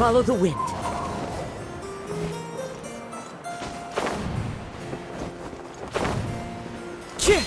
follow the wind. Chih!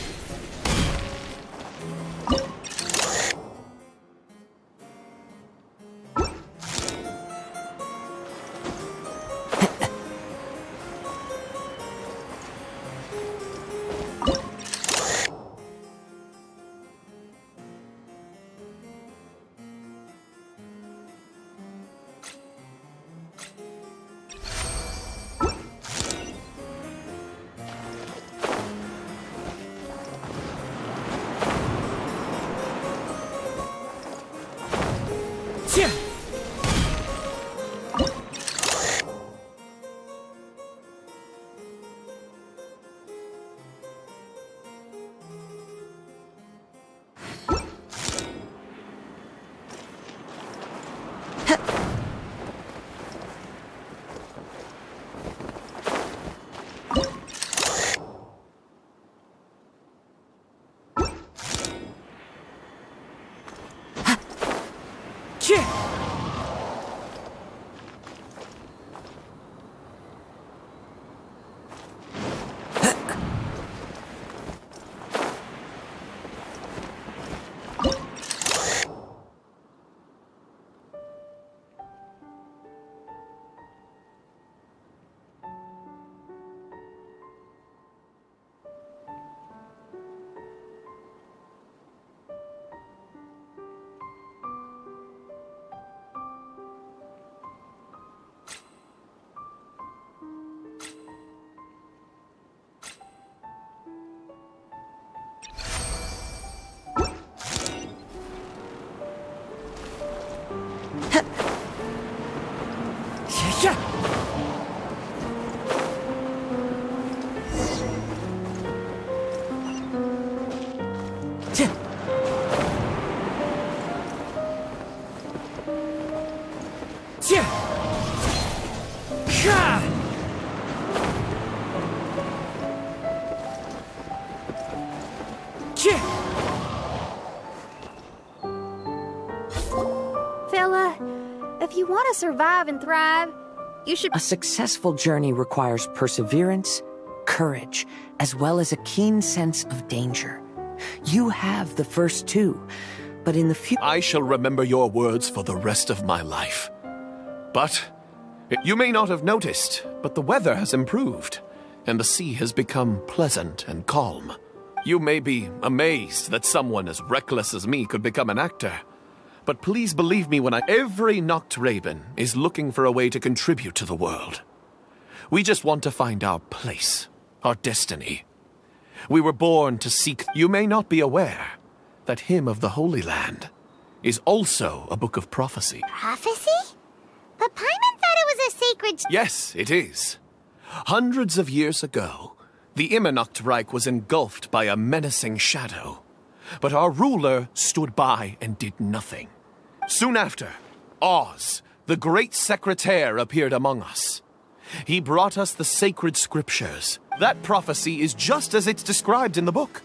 Fella, if you want to survive and thrive, you should... A successful journey requires perseverance, courage, as well as a keen sense of danger. You have the first two, but in the future... I shall remember your words for the rest of my life. But you may not have noticed, but the weather has improved, and the sea has become pleasant and calm. You may be amazed that someone as reckless as me could become an actor. But please believe me when every Noctraben is looking for a way to contribute to the world. We just want to find our place, our destiny. We were born to seek... You may not be aware that Hymn of the Holy Land is also a book of prophecy. Prophecy? But Paimon thought it was a sacred... Yes, it is. Hundreds of years ago, the Immernachtreich was engulfed by a menacing shadow. But our ruler stood by and did nothing. Soon after, Oz, the great secretaire, appeared among us. He brought us the sacred scriptures. That prophecy is just as it's described in the book,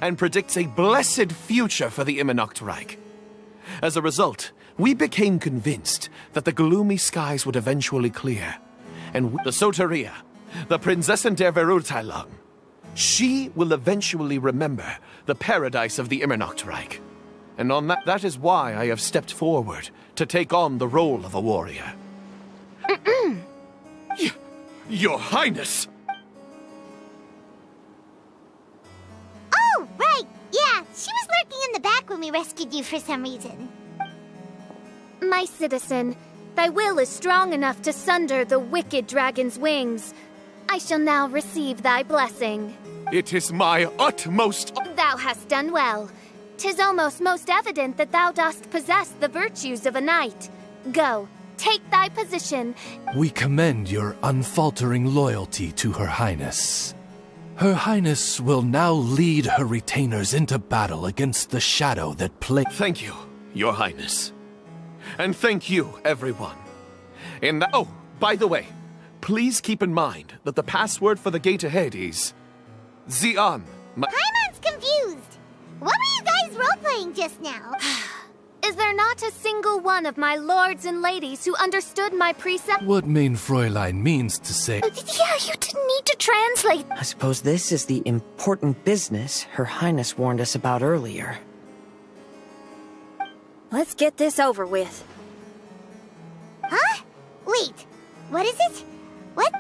and predicts a blessed future for the Immernachtreich. As a result, we became convinced that the gloomy skies would eventually clear, and the Soteria, the Prinzessin der Verurteilung, she will eventually remember the paradise of the Immernachtreich. And on that is why I have stepped forward to take on the role of a warrior. Your Highness! Oh, right! Yeah, she was lurking in the back when we rescued you for some reason. My citizen, thy will is strong enough to sunder the wicked dragon's wings. I shall now receive thy blessing. It is my utmost... Thou hast done well. 'Tis almost most evident that thou dost possess the virtues of a knight. Go, take thy position. We commend your unfaltering loyalty to Her Highness. Her Highness will now lead her retainers into battle against the shadow that plagues... Thank you, Your Highness. And thank you, everyone. Oh, by the way, please keep in mind that the password for the gate ahead is... Zion. Paimon's confused. What were you guys role-playing just now? Is there not a single one of my lords and ladies who understood my precept? What mein Fräulein means to say... Yeah, you didn't need to translate. I suppose this is the important business Her Highness warned us about earlier. Let's get this over with. Huh? Wait, what is it? What?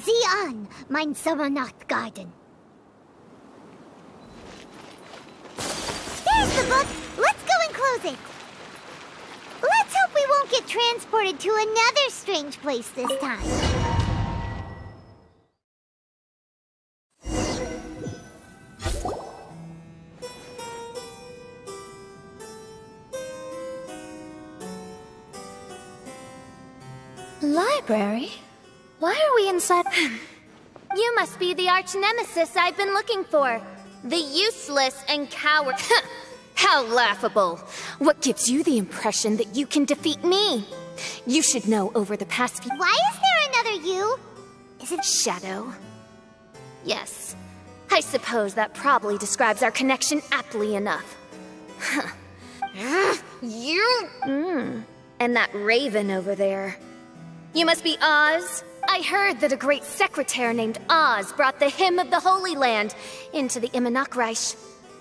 Sieh an, mein Sommernachtgarten. There's the book! Let's go and close it! Let's hope we won't get transported to another strange place this time. Library? Why are we inside? You must be the arch-nemesis I've been looking for. The useless and coward... How laughable. What gives you the impression that you can defeat me? You should know over the past few... Why is there another you? Is it Shadow? Yes. I suppose that probably describes our connection aptly enough. You... And that raven over there. You must be Oz. I heard that a great secretary named Oz brought the hymn of the Holy Land into the Immonakreich.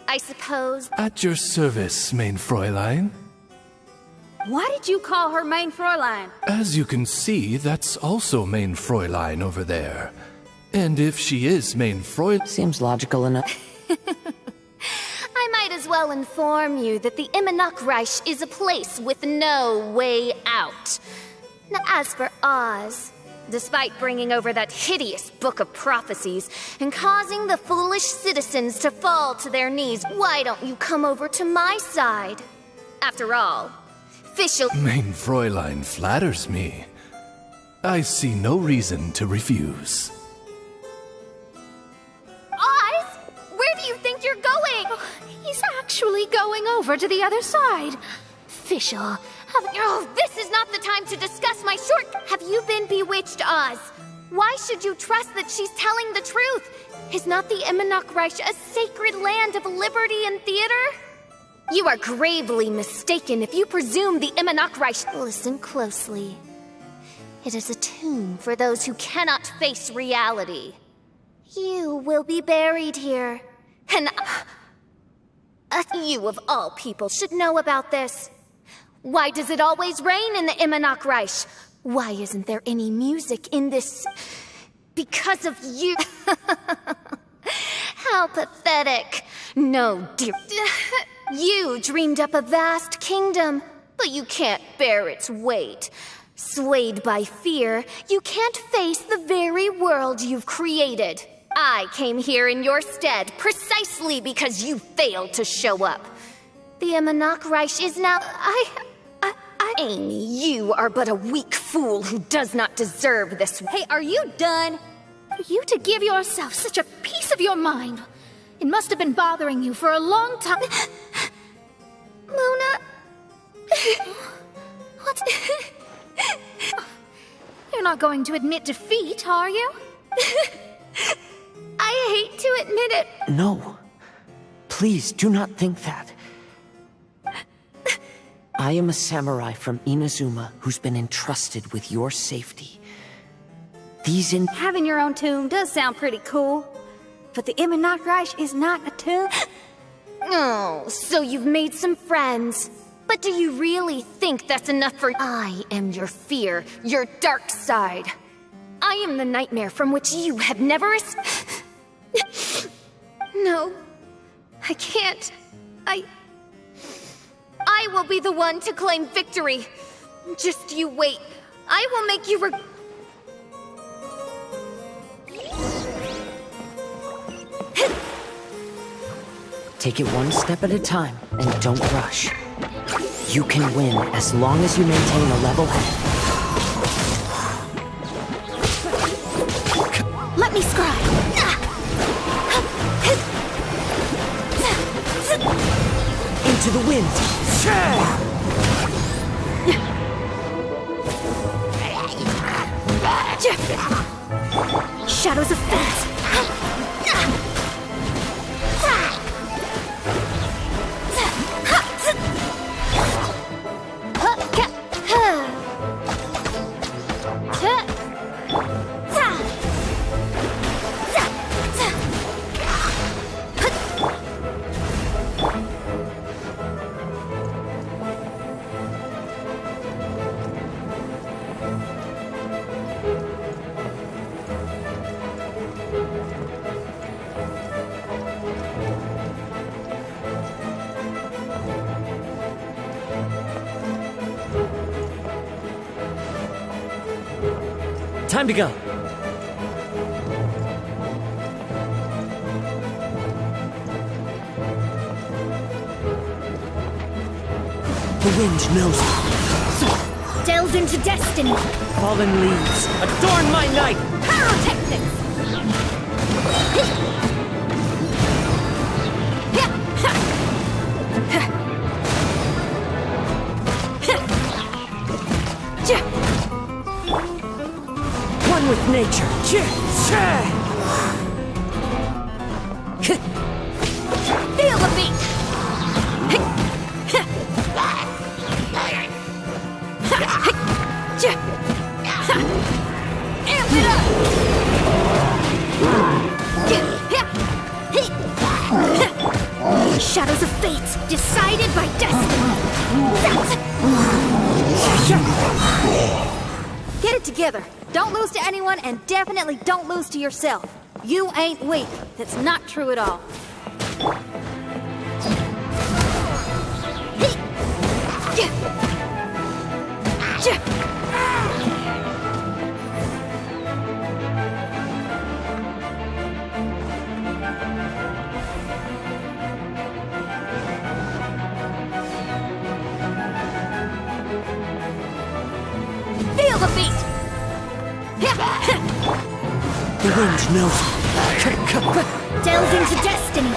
I suppose... At your service, mein Fräulein. Why did you call her mein Fräulein? As you can see, that's also mein Fräulein over there. And if she is mein Fräulein... Seems logical enough. I might as well inform you that the Immonakreich is a place with no way out. Now, as for Oz, despite bringing over that hideous book of prophecies and causing the foolish citizens to fall to their knees, why don't you come over to my side? After all, official... Mein Fräulein flatters me. I see no reason to refuse. Oz? Where do you think you're going? He's actually going over to the other side. Fisher, Oh, this is not the time to discuss my short... Have you been bewitched, Oz? Why should you trust that she's telling the truth? Is not the Immonakreich a sacred land of liberty and theater? You are gravely mistaken if you presume the Immonakreich... Listen closely. It is a tomb for those who cannot face reality. You will be buried here. And... you of all people should know about this. Why does it always rain in the Immonakreich? Why isn't there any music in this... Because of you. How pathetic. No, dear... You dreamed up a vast kingdom, but you can't bear its weight. Swayed by fear, you can't face the very world you've created. I came here in your stead precisely because you failed to show up. The Immonakreich is now... Amy, you are but a weak fool who does not deserve this. Hey, are you done? for you to give yourself such a piece of your mind. It must have been bothering you for a long time. Luna... What? You're not going to admit defeat, are you? I hate to admit it. No. Please do not think that. I am a samurai from Inazuma who's been entrusted with your safety. Having your own tomb does sound pretty cool. But the Immonakreich is not a tomb. Oh, so you've made some friends. But do you really think that's enough for... I am your fear, your dark side. I am the nightmare from which you have never... No, I can't. I will be the one to claim victory. Just you wait. I will make you Take it one step at a time, and don't rush. You can win as long as you maintain a level head. Let me scry. Into the wind! Shadows of fate. Time to go. The wind knows me. Delve into destiny. Fallen leaves, adorn my night! Pyrotechnics. One with nature. Feel the beat. Amp it up. Shadows of fate, decided by destiny. Get it together. Don't lose to anyone, and definitely don't lose to yourself. You ain't weak. That's not true at all. Feel the beat. The wind knows me. Delve into destiny.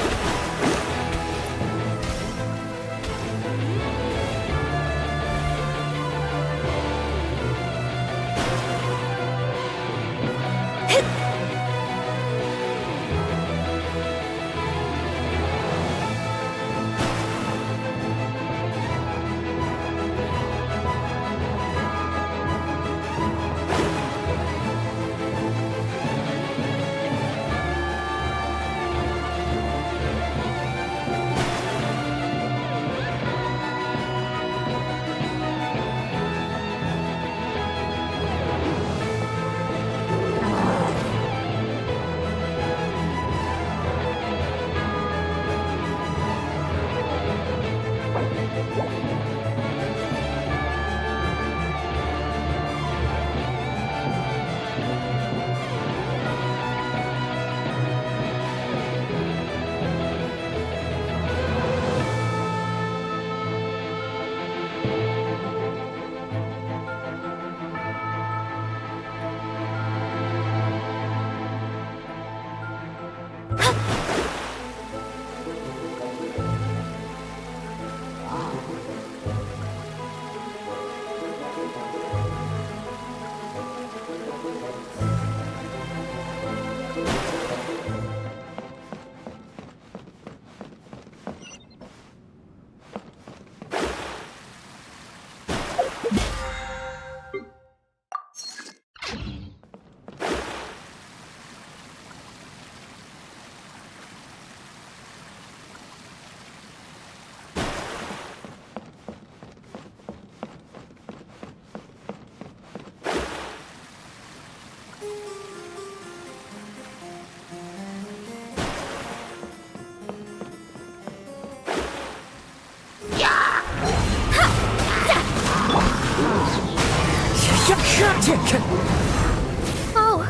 Oh,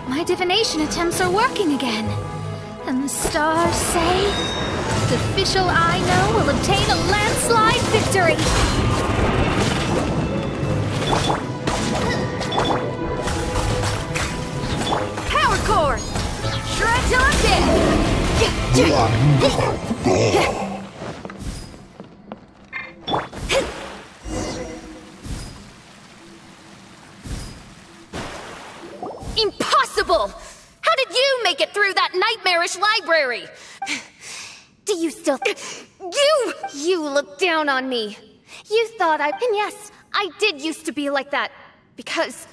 my divination attempts are working again. And the stars say the official I know will obtain a landslide victory. Power core! Shred till I'm dead! Impossible! How did you make it through that nightmarish library? Do you still... You look down on me. You thought I... And yes, I did used to be like that. Because...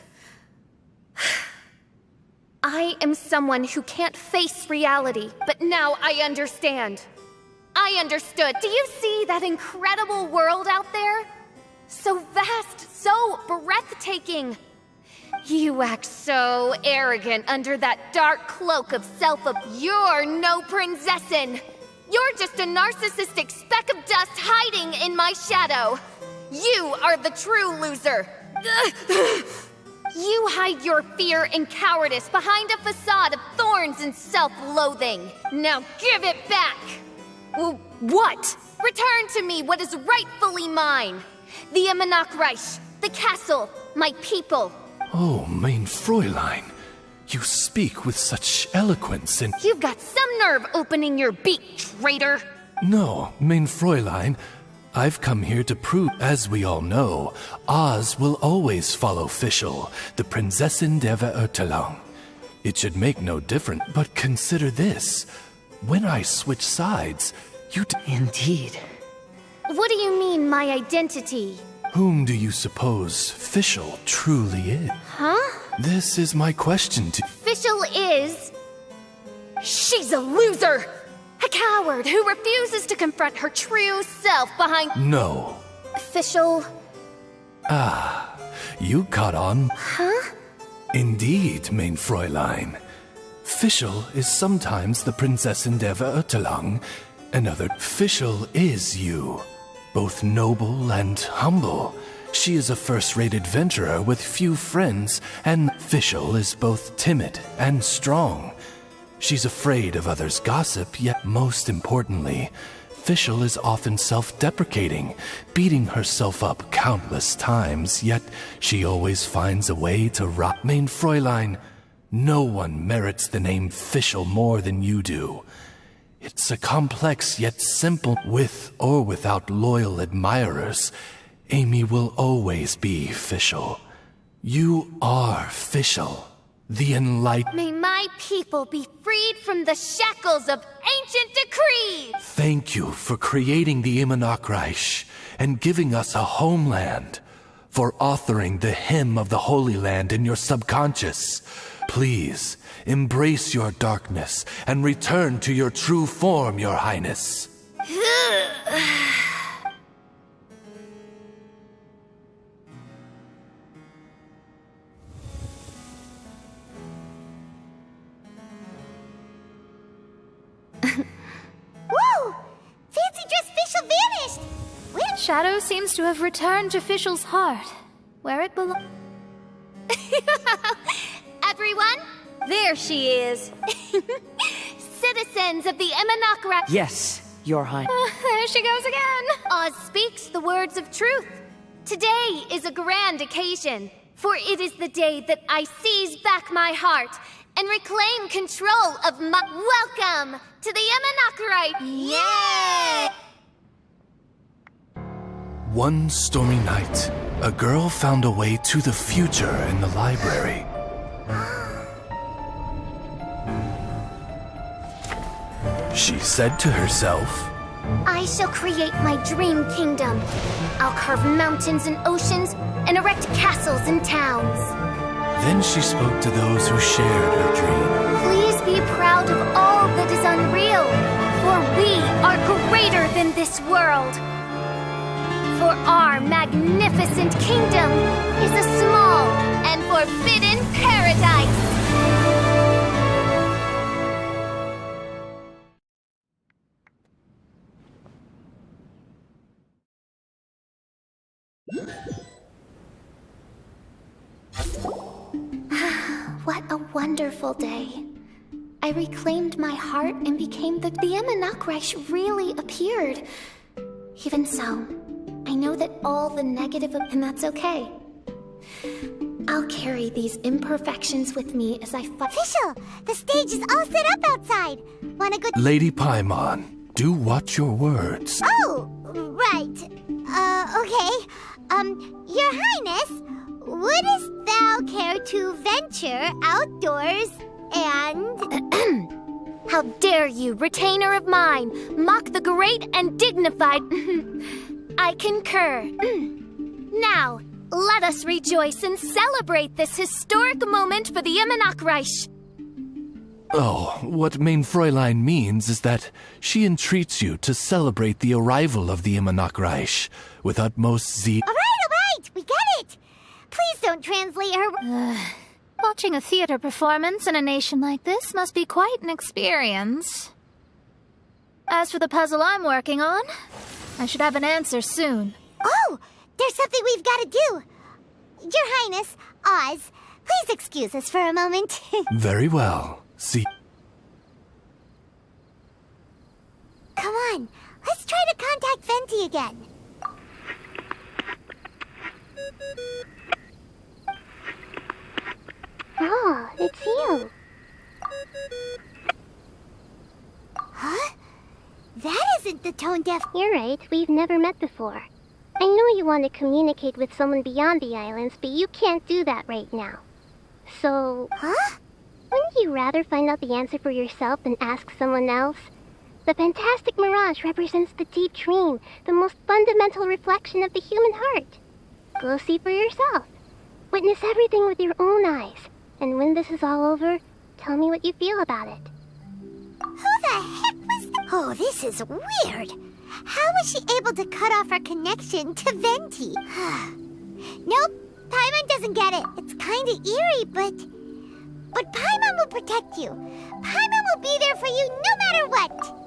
I am someone who can't face reality, but now I understand. I understood. Do you see that incredible world out there? So vast, so breathtaking. You act so arrogant under that dark cloak of You're no prinzessin. You're just a narcissistic speck of dust hiding in my shadow. You are the true loser. You hide your fear and cowardice behind a facade of thorns and self-loathing. Now give it back! What? Return to me what is rightfully mine. The Immonachreich, the castle, my people. Oh, mein Fräulein, you speak with such eloquence and... You've got some nerve opening your beak, traitor! No, mein Fräulein, I've come here to prove, as we all know, Oz will always follow Fischl, the Prinzessin der Verurteilung. It should make no difference, but consider this. When I switch sides, you Indeed. What do you mean, my identity? Whom do you suppose Fischl truly is? Huh? This is my question to... Fischl is... She's a loser! A coward who refuses to confront her true self behind... No. Fischl... You caught on. Huh? Indeed, mein Fräulein. Fischl is sometimes the Prinzessin der Verurteilung, another. Fischl is you, both noble and humble. She is a first-rate adventurer with few friends, and Fischl is both timid and strong. She's afraid of others' gossip, yet most importantly, Fischl is often self-deprecating, beating herself up countless times, yet she always finds a way to rock. Mein Fräulein, no one merits the name Fischl more than you do. It's a complex yet simple. With or without loyal admirers, Amy will always be Fischl. You are Fischl, the enlightened. May my people be freed from the shackles of ancient decrees! Thank you for creating the Immonachreich and giving us a homeland, for authoring the hymn of the Holy Land in your subconscious. Please, embrace your darkness and return to your true form, Your Highness. Whoa! Fancy dress Fischl vanished! Where? Shadow seems to have returned to Fischl's heart, where it belongs. Everyone? There she is. Citizens of the Immonachreich. Yes, Your Highness. There she goes again! Oz speaks the words of truth. Today is a grand occasion, for it is the day that I seize back my heart and reclaim control of my... Welcome to the Immonachreich! Yay! One stormy night, a girl found a way to the future in the library. She said to herself, I shall create my dream kingdom. I'll carve mountains and oceans and erect castles and towns. Then she spoke to those who shared her dream. Please be proud of all that is unreal, for we are greater than this world. For our magnificent kingdom is a small and forbidden paradise. What a wonderful day. I reclaimed my heart and became the Immonakreich really appeared. Even so, I know that all the negative, and that's okay. I'll carry these imperfections with me as I fight. Fischl, the stage is all set up outside. Wanna go? Lady Paimon, do watch your words. Oh, right. Okay. Your Highness, wouldst thou care to venture outdoors and... How dare you, retainer of mine, mock the great and dignified... I concur. Now, let us rejoice and celebrate this historic moment for the Immonakreich. Oh, what Mein Fräulein means is that she entreats you to celebrate the arrival of the Immonakreich with utmost zeal. All right, we get it. Please don't translate her... Watching a theater performance in a nation like this must be quite an experience. As for the puzzle I'm working on, I should have an answer soon. Oh, there's something we've got to do. Your Highness, Oz, please excuse us for a moment. Very well. See. Come on, let's try to contact Venti again. Oh, it's you. Huh? That isn't the tone-deaf... You're right, we've never met before. I know you want to communicate with someone beyond the islands, but you can't do that right now. So... Huh? Wouldn't you rather find out the answer for yourself than ask someone else? The fantastic mirage represents the deep dream, the most fundamental reflection of the human heart. Go see for yourself. Witness everything with your own eyes. And when this is all over, tell me what you feel about it. Who the heck was that? Oh, this is weird. How was she able to cut off her connection to Venti? Nope, Paimon doesn't get it. It's kinda eerie, but Paimon will protect you. Paimon will be there for you no matter what.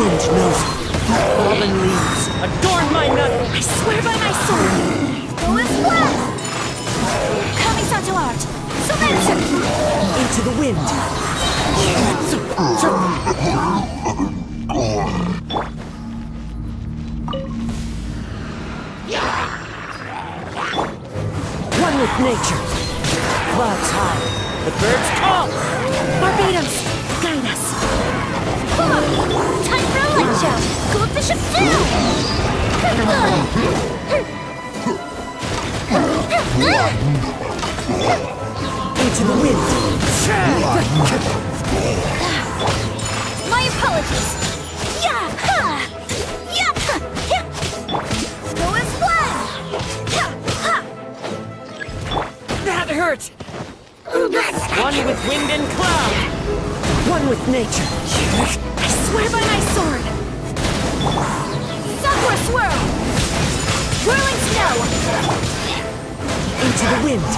wind knows it. Fallen leaves adorn my nut. I swear by my sword. Go as one! Coming to art. Surrender! Into the wind. One with nature. Clouds high. The birds call. Barbados, guide us. Time for a light show! Go up the ship down! Into the wind. My apologies! Yeah! Ha! Yeah! Yeah! Go as one! Yeah! Ha! That hurt. One with wind and cloud. One with nature. I swear by my sword! Sakura swirl! Whirling snow! Into the wind.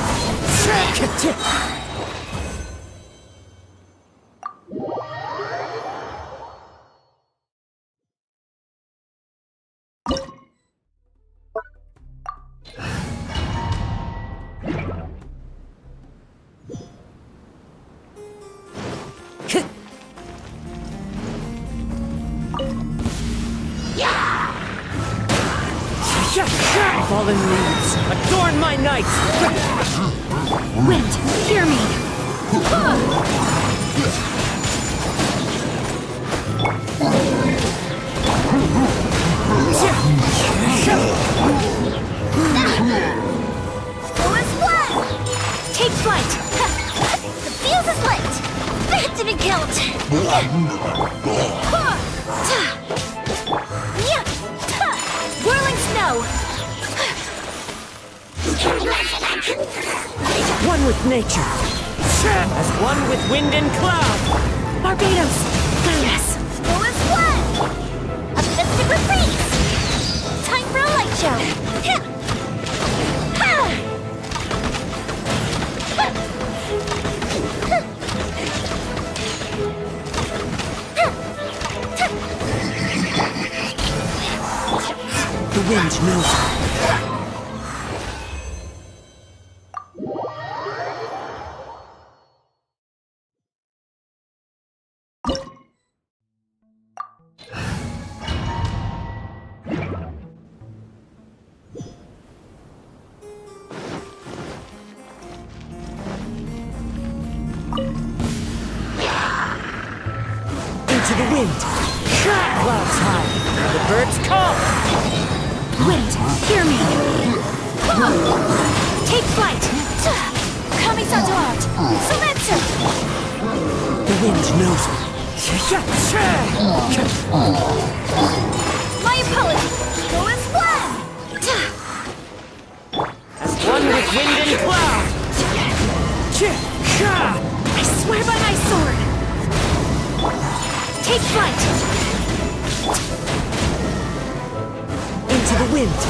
Fallen leaves, adorn my night! Wind, hear me! Take flight! The fuse is lit! That didn't count! Whirling snow! One with nature, as one with wind and cloud. Barbados! Yes! Go as one! A mystic reprise! Time for a light show! The wind knows. Into the wind. Clouds high. The birds call. Wind, hear me! Take flight! Kamisato out! Sumetsu! The wind knows. My apologies! Go as one! As one with wind and cloud. I swear by my sword! Take flight! Into the wind.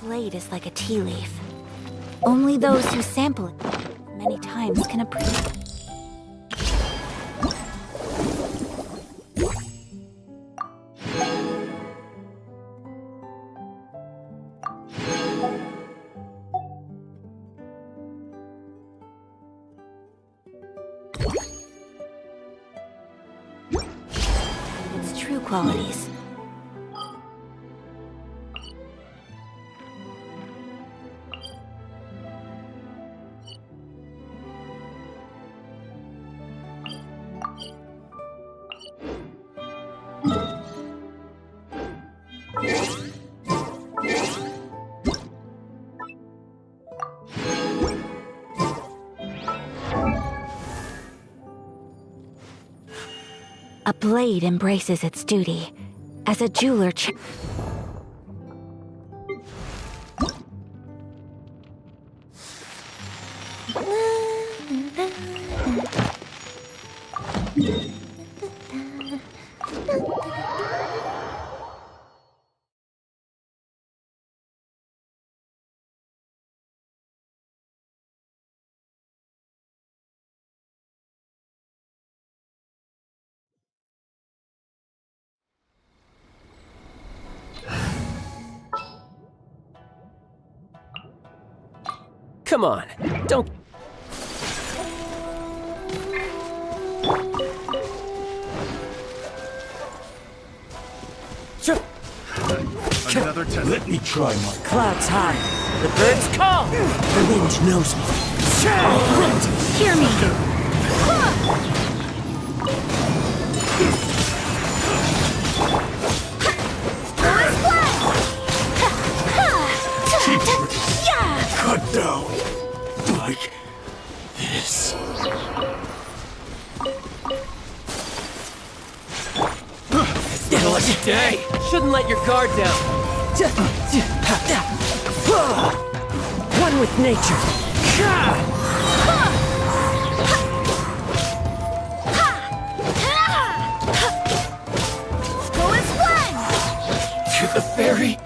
Blade is like a tea leaf. Only those who sample it many times can appreciate. Its true qualities. A blade embraces its duty as a jeweler. Come on, don't... another test. Let me try my... Clouds high, the birds call. The wind knows me. Wind, hear me. Cut down. Like this. Lucky day. Shouldn't let your guard down. One with nature. Go as one! To the very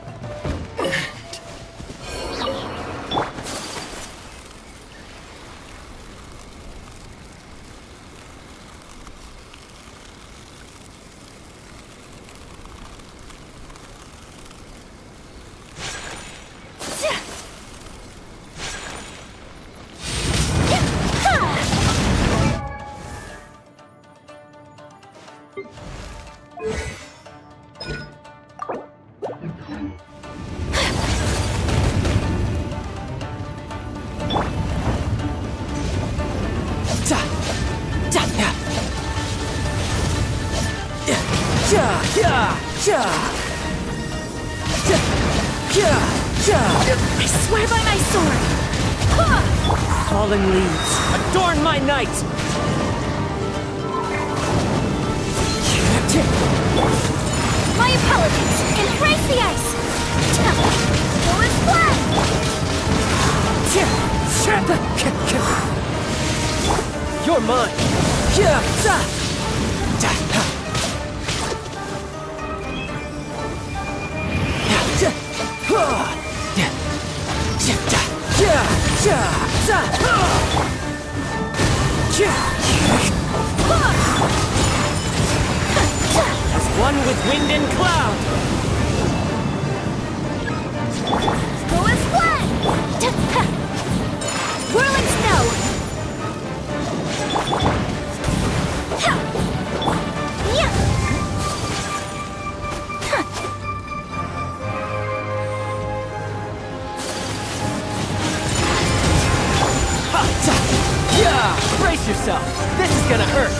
I swear by my sword. fallen leaves adorn my night. My apologies! Embrace the ice! Go as one! You're mine. As one with wind and cloud. Go as one! Whirling snow! Brace yourself. This is gonna hurt.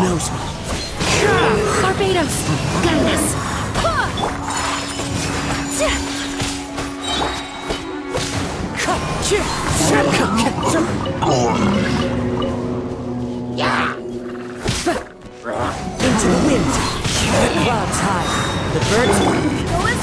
Knows me. Barbados, guide us. Into the wind. The clouds high. The birds Go as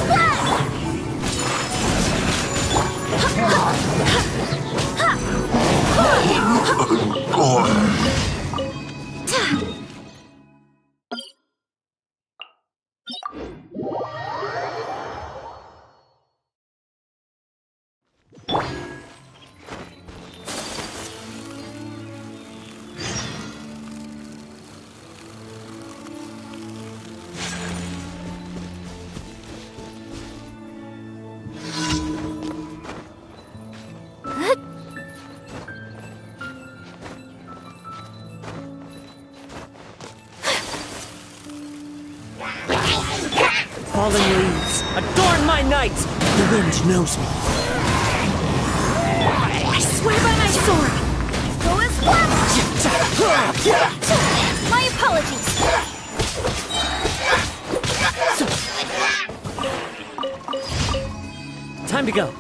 fallen leaves adorn my night. The wind knows me. I swear by my sword. Go as one! My apologies! Time to go.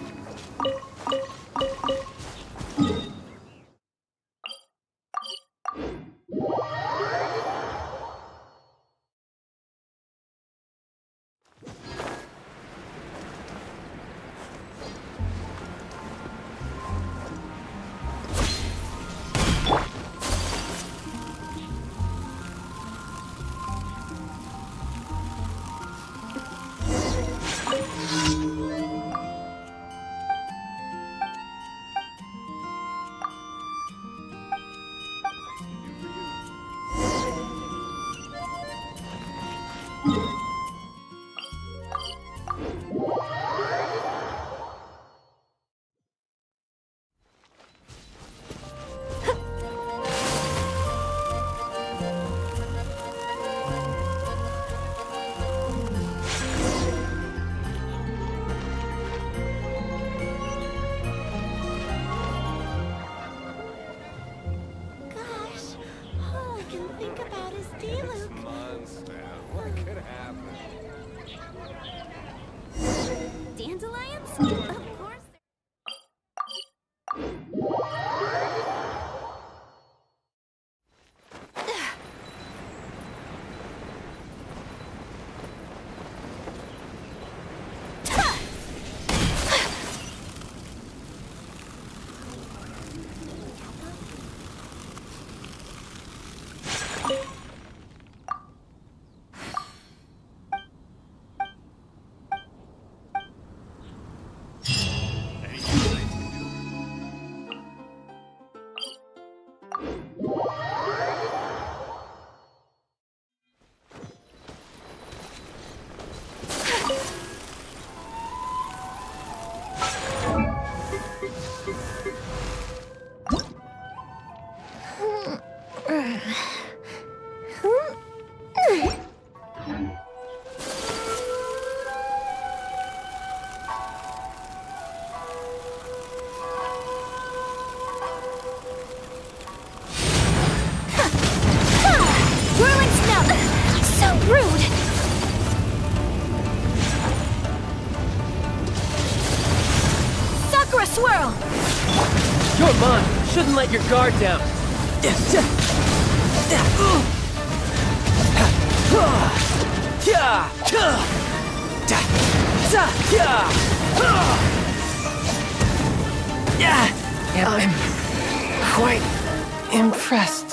Gosh, all I can think about is D-Luke. Monster, what could happen? Dandelions? Of course. Swirl! You're mine. Shouldn't let your guard down. I'm quite impressed.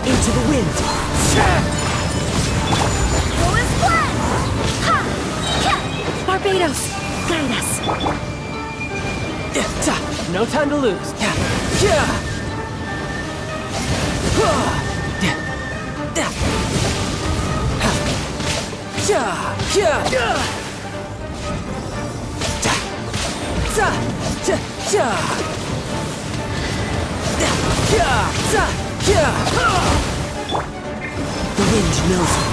Into the wind. Barbados, guide us. No time to lose. The wind knows me.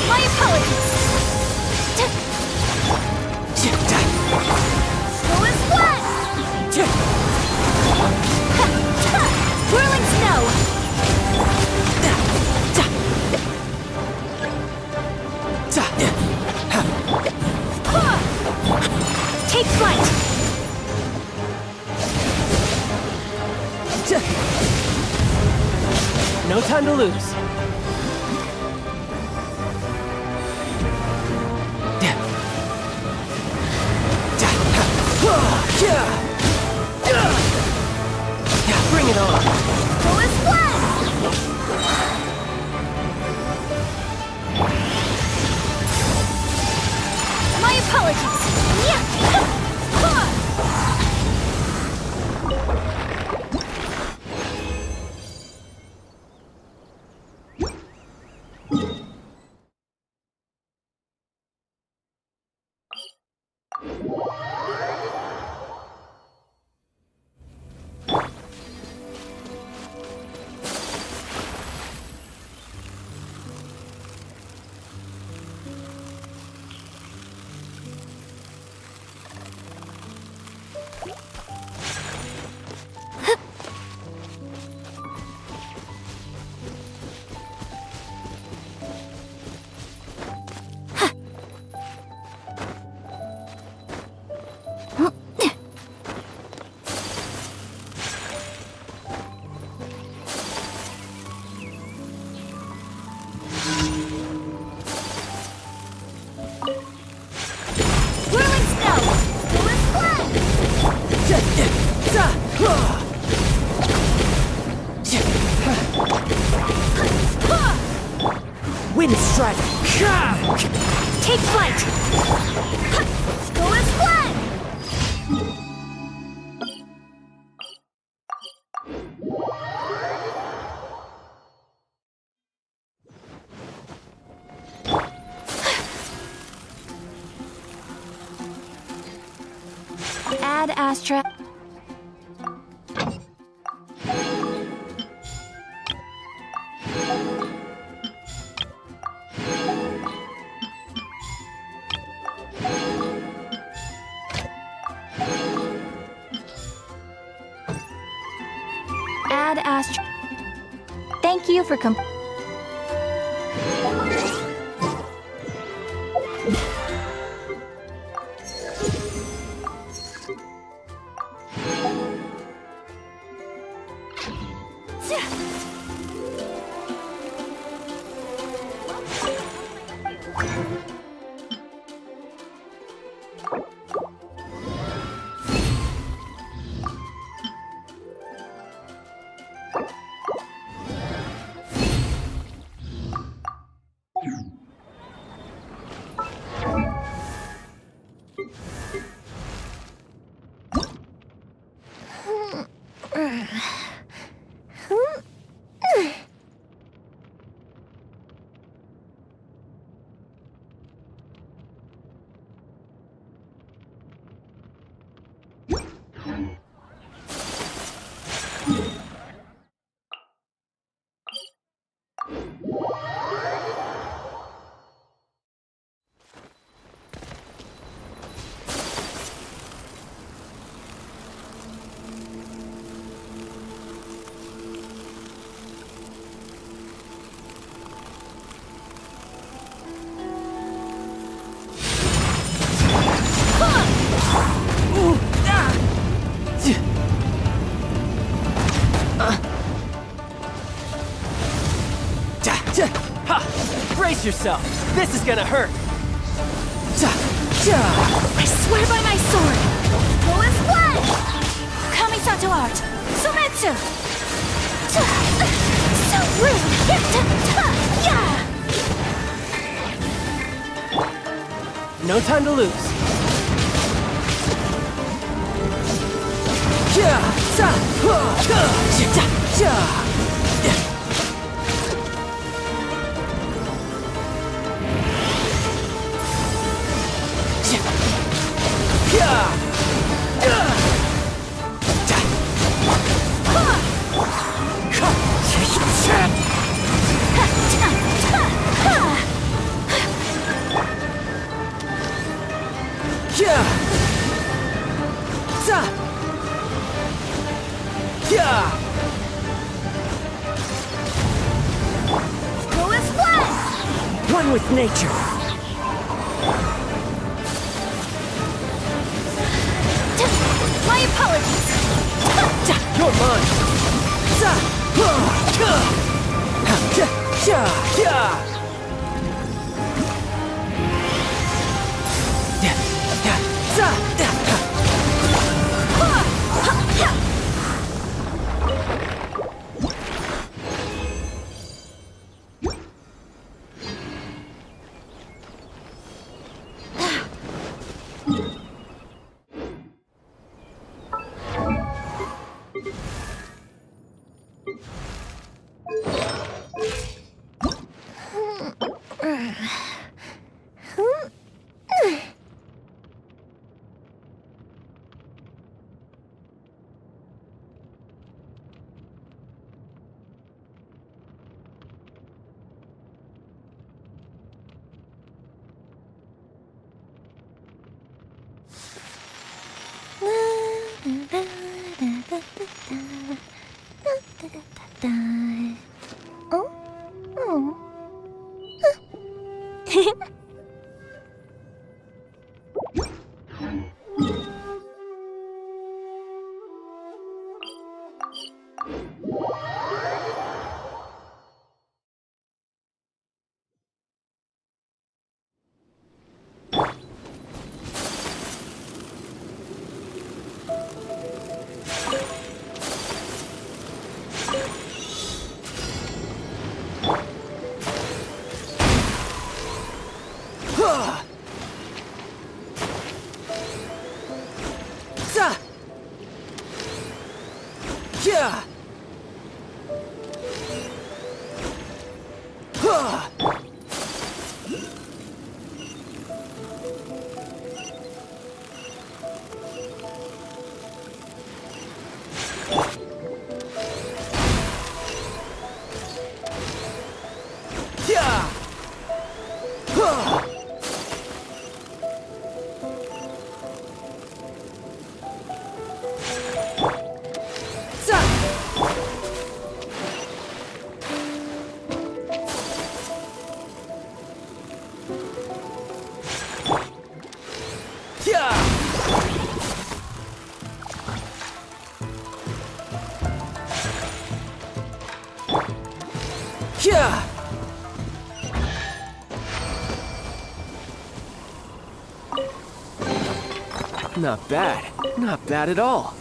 My apologies. Snow is flat. Whirling snow. Take flight. No time to lose. Bring it on. Snow is flat. My apologies. Wind strike! Take flight! Go and split! Ad Astra. Ad Astra. Thank you for Brace yourself! This is gonna hurt! I swear by my sword! Go and split! Kamisato art! Sumetsu! So rude! No time to lose. Go and split! One with nature. My apologies! You're mine! Not bad. Not bad at all.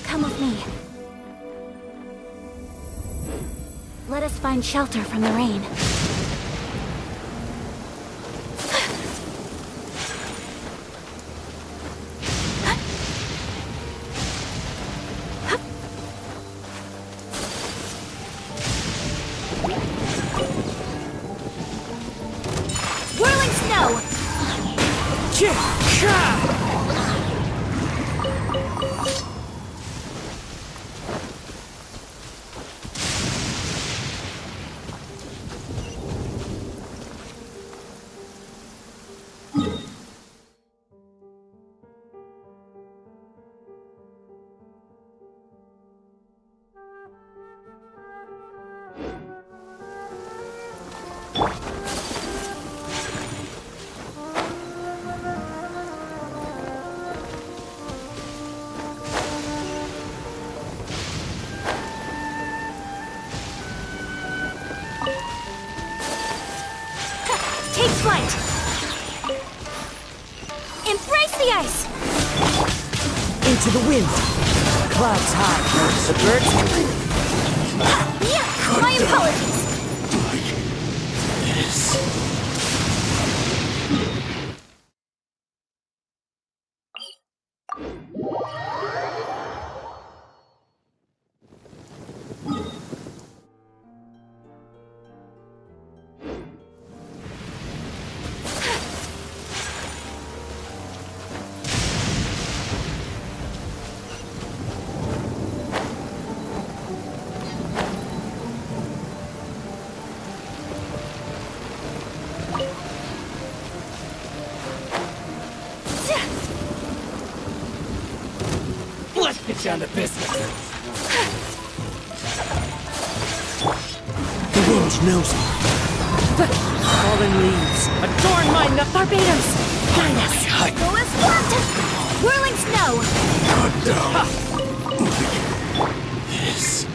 Come with me. Let us find shelter from the rain. Whirling snow! Take flight! Embrace the ice! Into the wind. Clouds high. The birds. Yeah, my apologies. get down to business. The wind knows me. Fallen leaves. Adorn my nut. Barbados! Guide us! Go as flat! Whirling snow! Yes.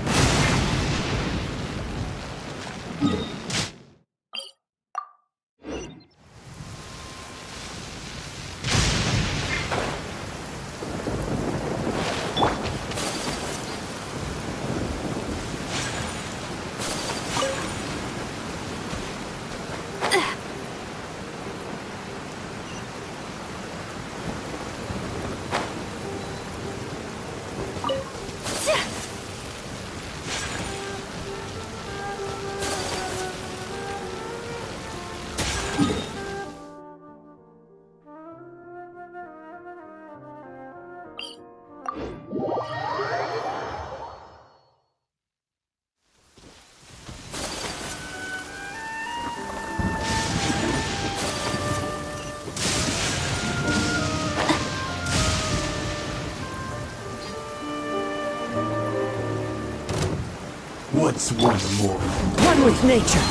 What's one more? One with nature.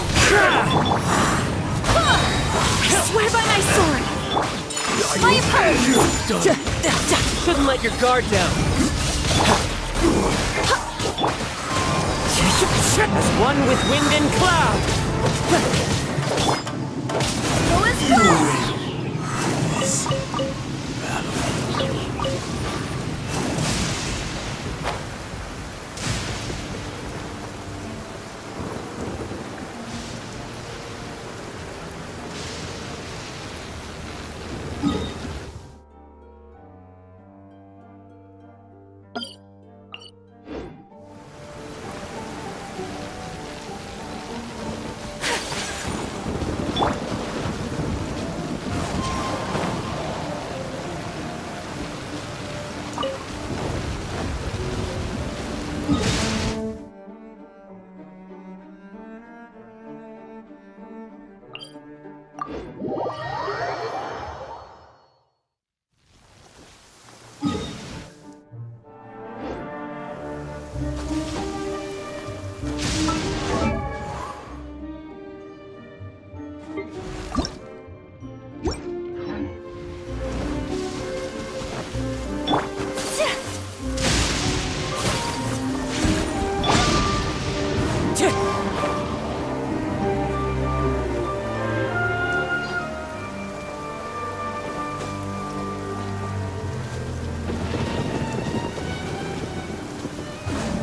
Swear by my sword! My opponent! Shouldn't let your guard down. As one with wind and cloud. Go as flat!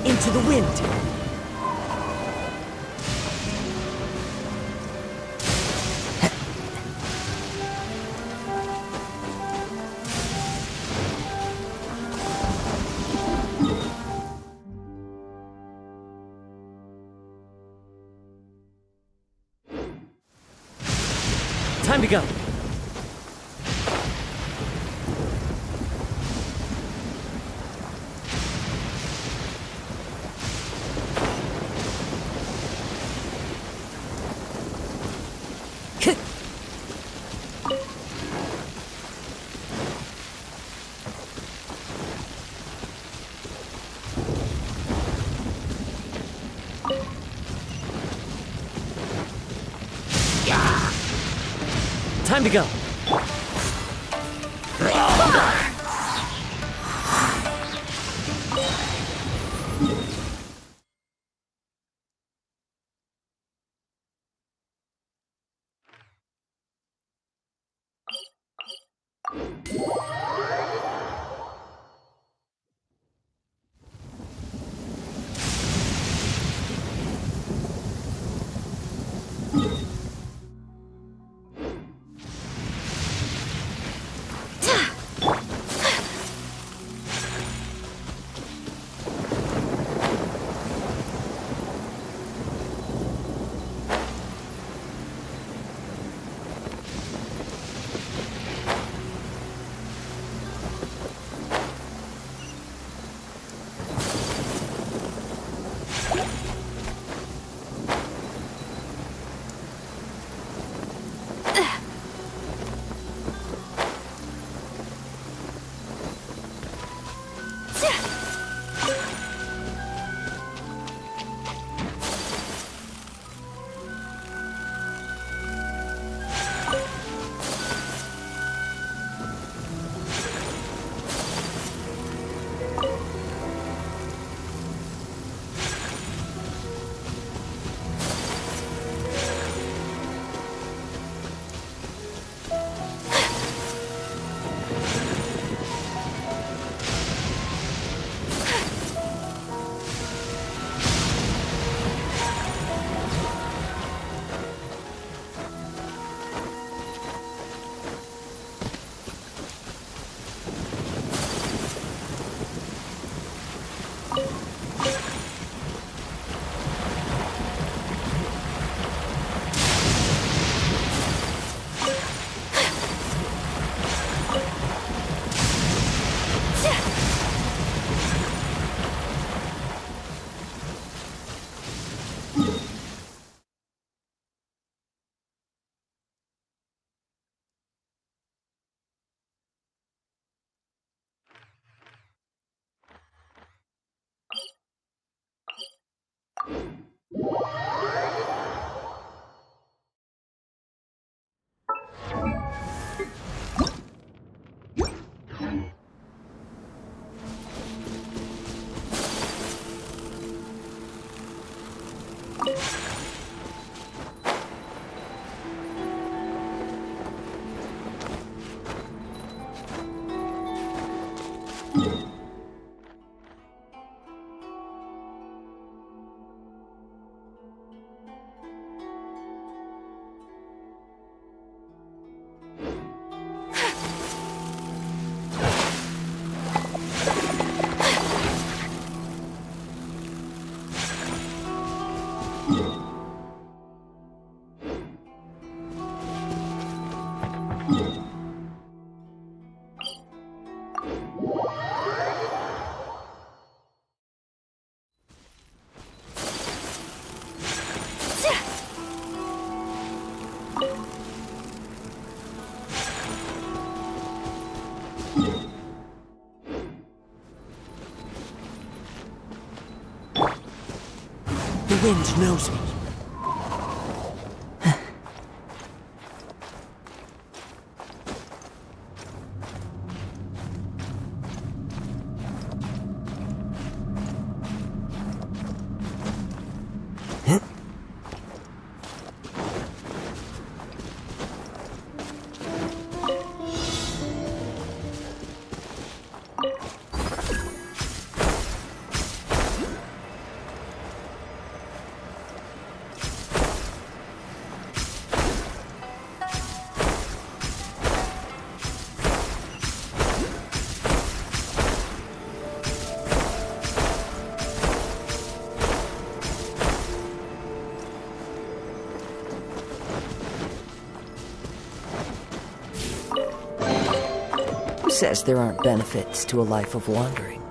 Into the wind. Time to go. Time to go. wind knows me. Who says there aren't benefits to a life of wandering?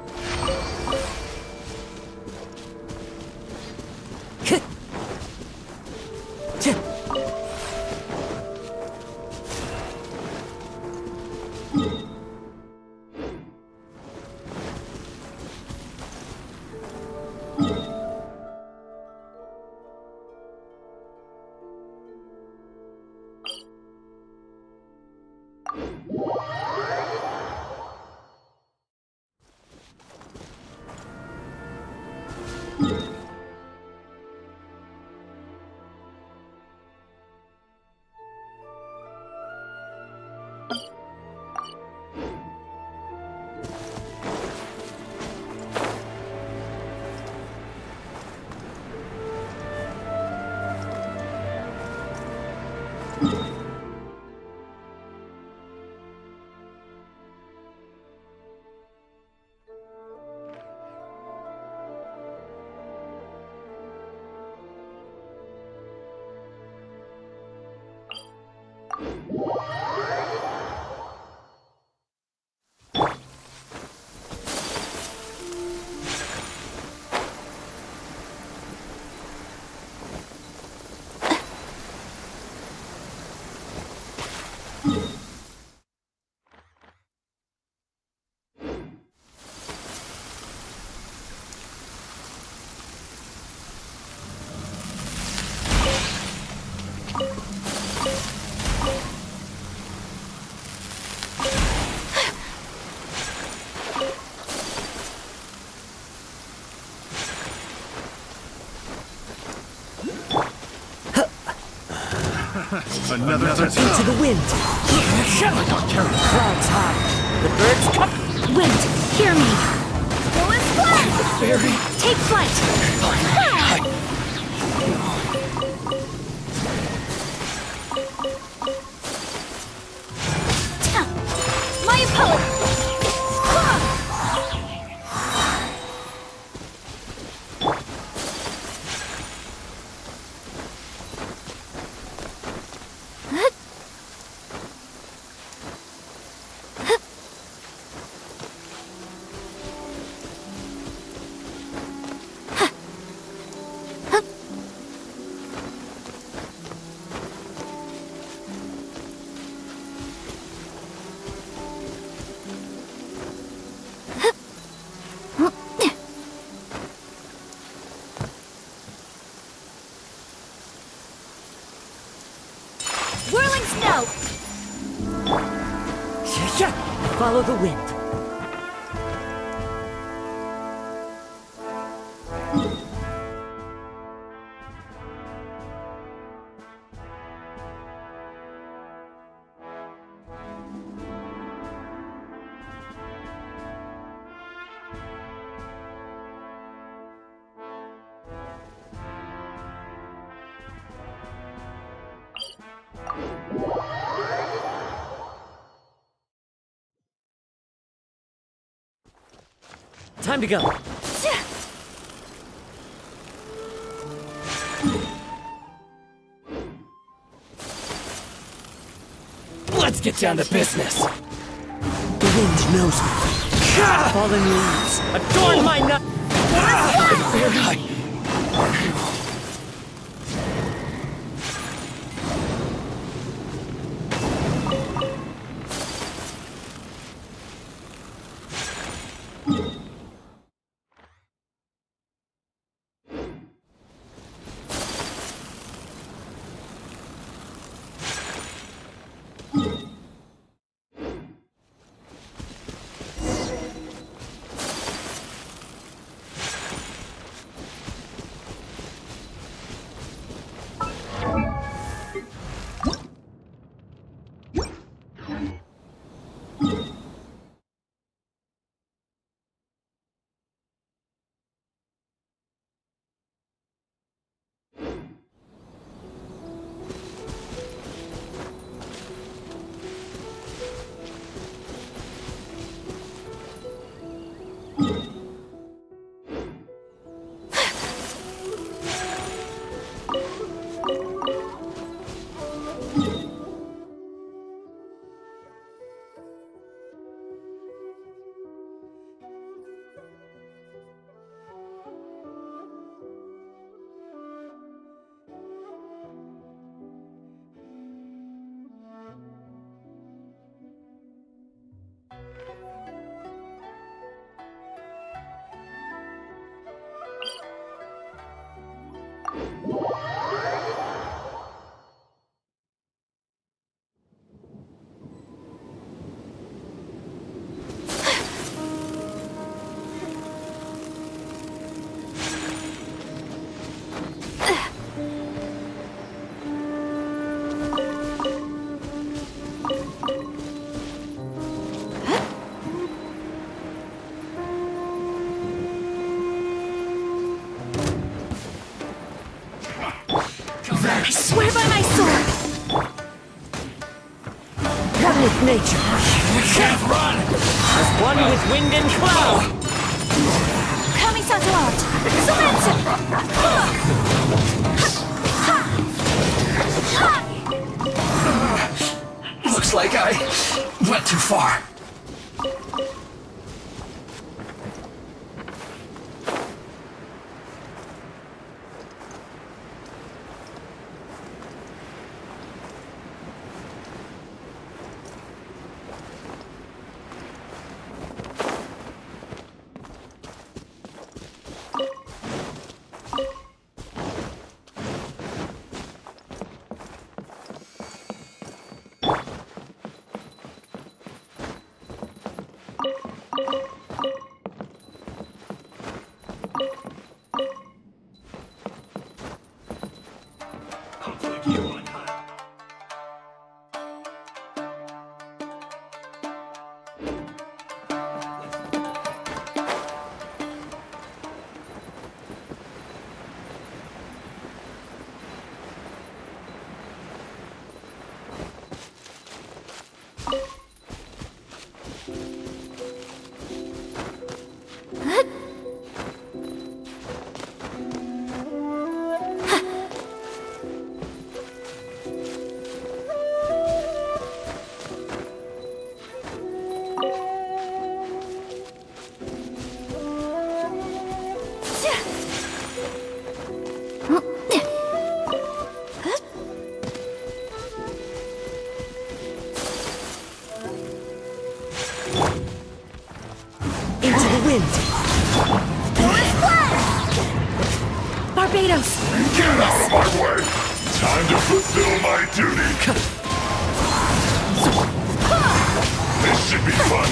Another Into the wind. Clouds high. The birds come. Wind, hear me. Go and fly! Take flight. My power. Whirling snow! Follow the wind. Time to go. Let's get down to business. The wind knows me. Fallen leaves. Adorn my nut. with nature. Can't run! As one with wind and cloud! Kamisato out! Looks like I went too far. Barbados! Get out of my way! Time to fulfill my duty! This should be fun!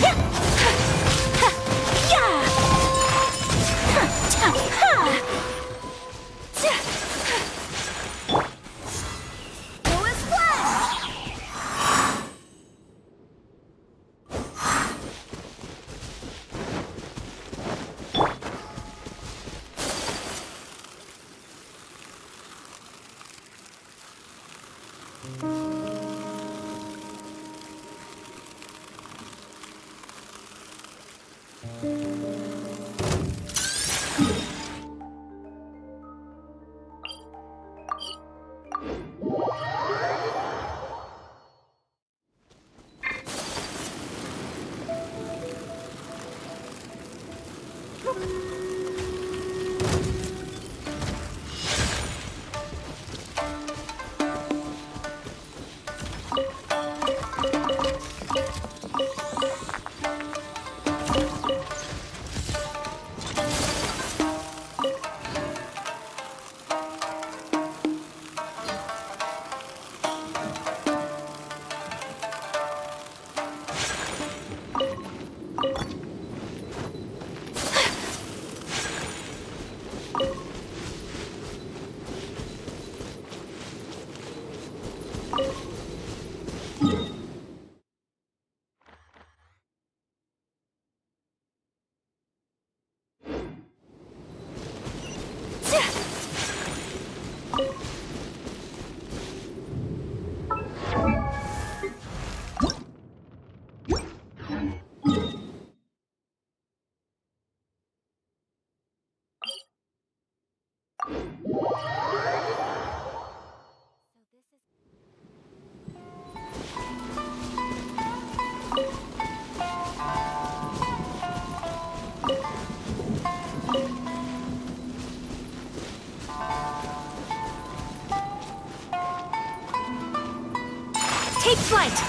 Take flight!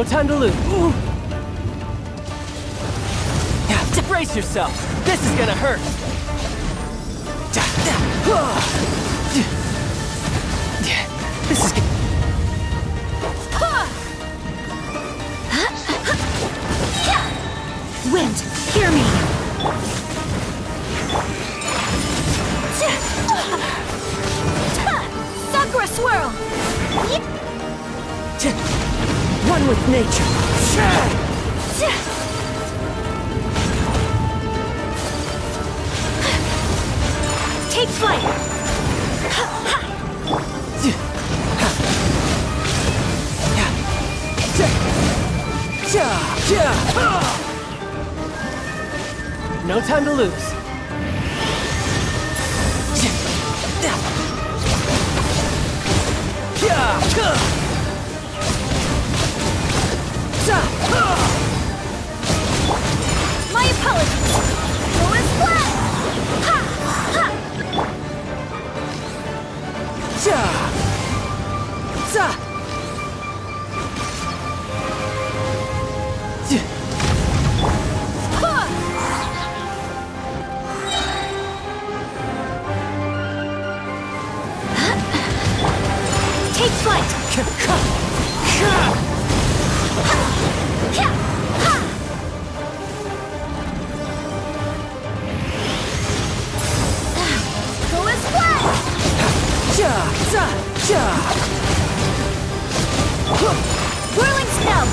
No time to lose. Brace yourself. This is gonna hurt. This is Wind, hear me. Sakura swirl. One with nature. Take flight. no time to lose. My apologies. Go and flat. Take flight. Go and flat. Whirling snow.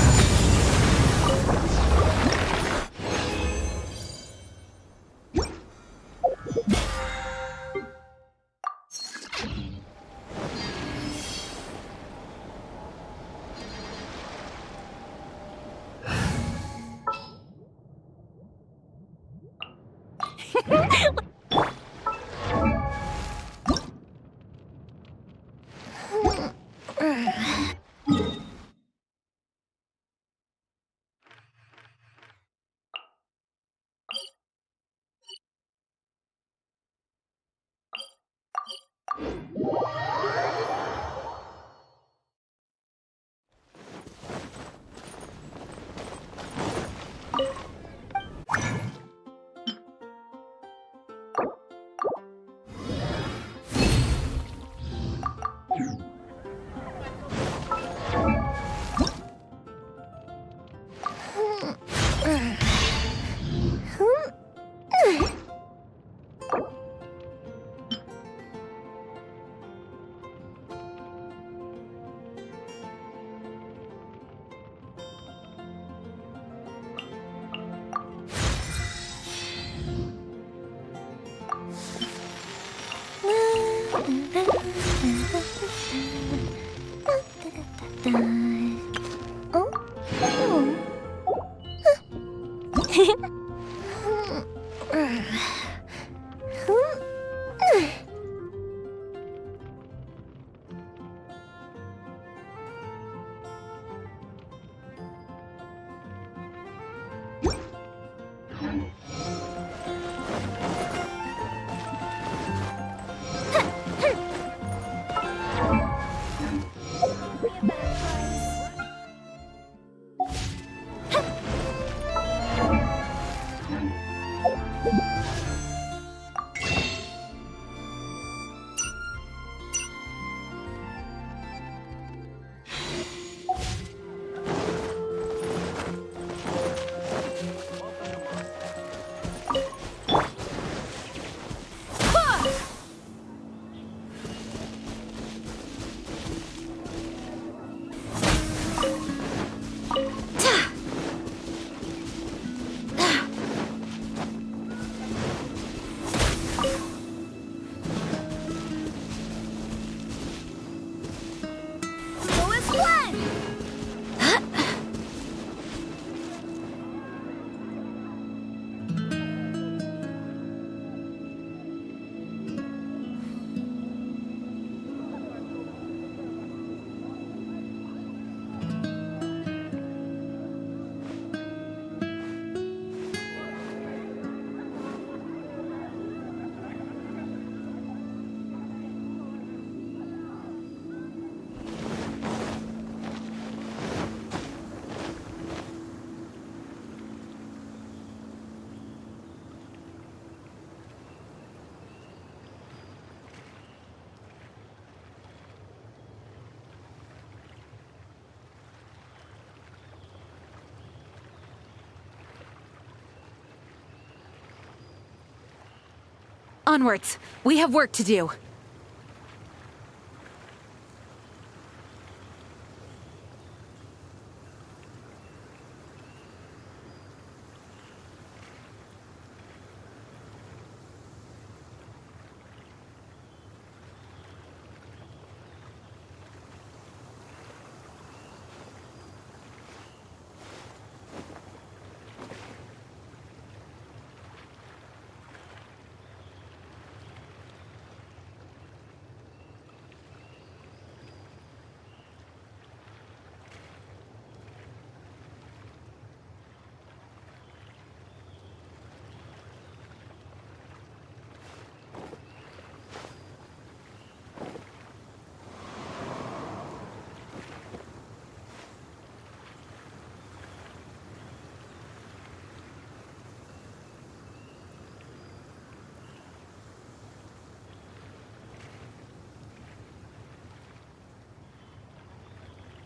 Onwards. We have work to do.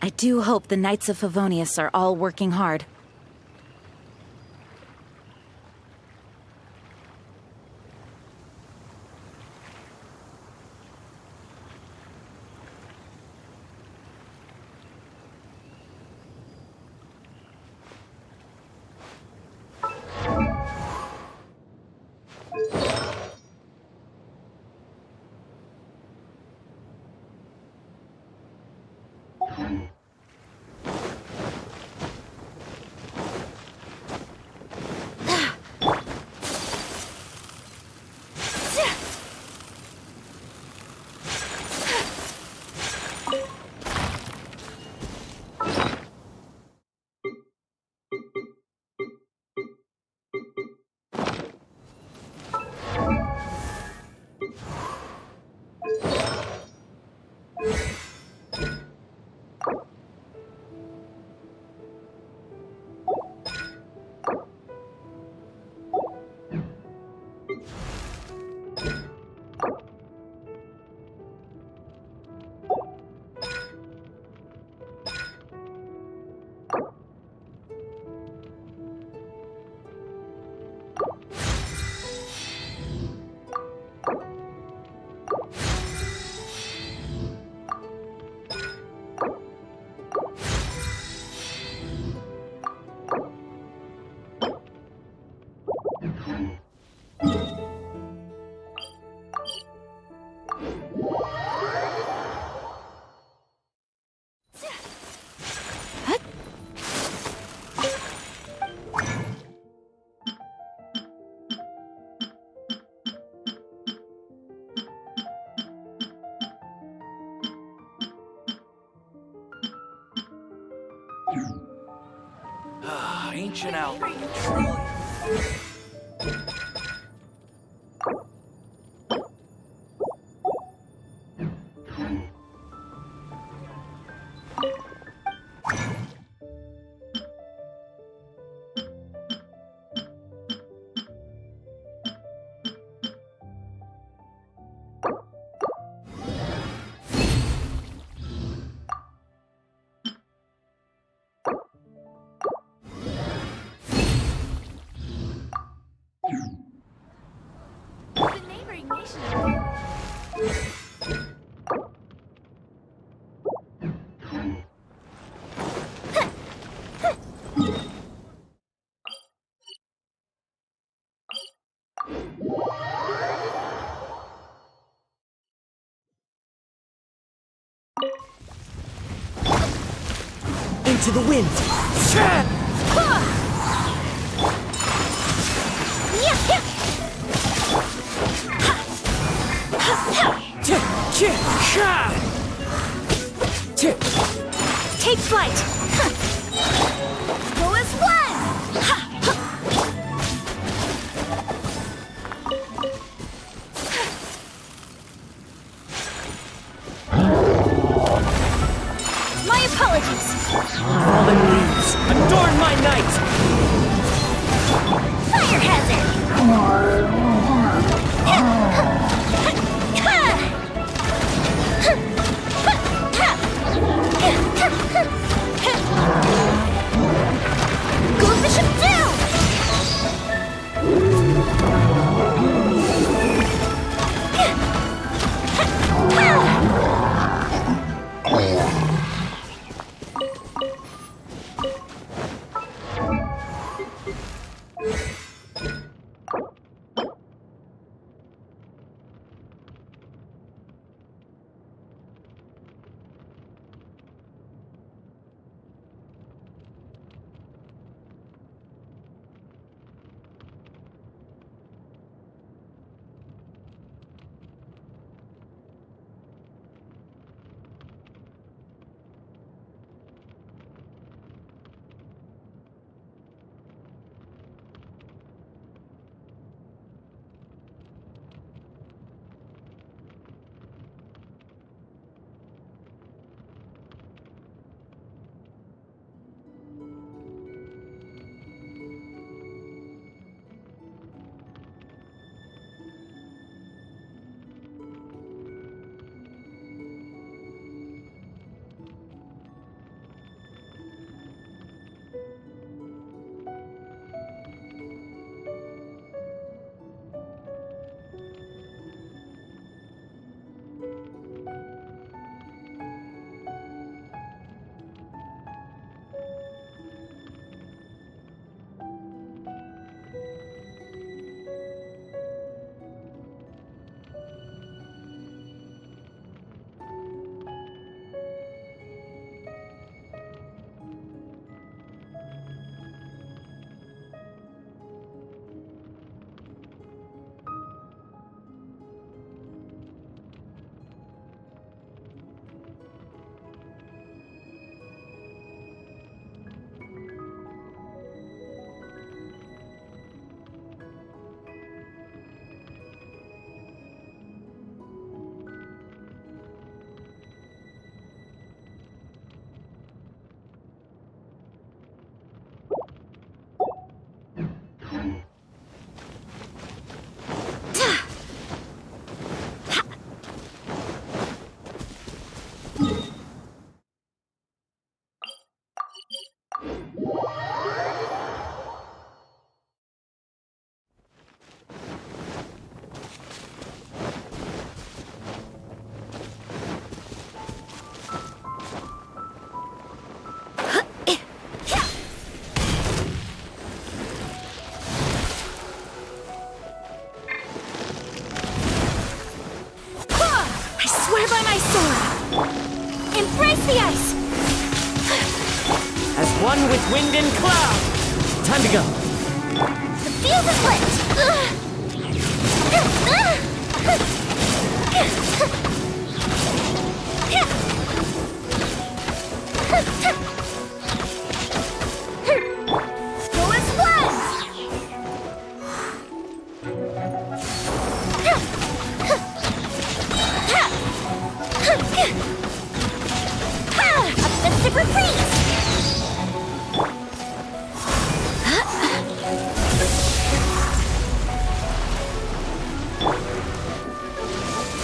I do hope the Knights of Favonius are all working hard. Ancient out. Into the wind! Take flight! Go as one! My apologies! Fallen leaves, adorn my night! Fire hazard! Go bishop down! Swear by my sword! Embrace the ice! As one with wind and cloud! Time to go. The field is lit! Go and splash! Obsessive reprise!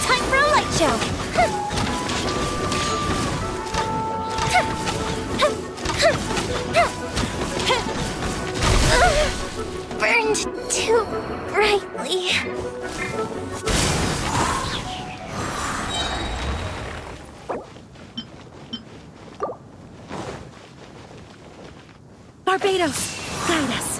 Time for a light show! Burned too brightly. Barbados, guide us.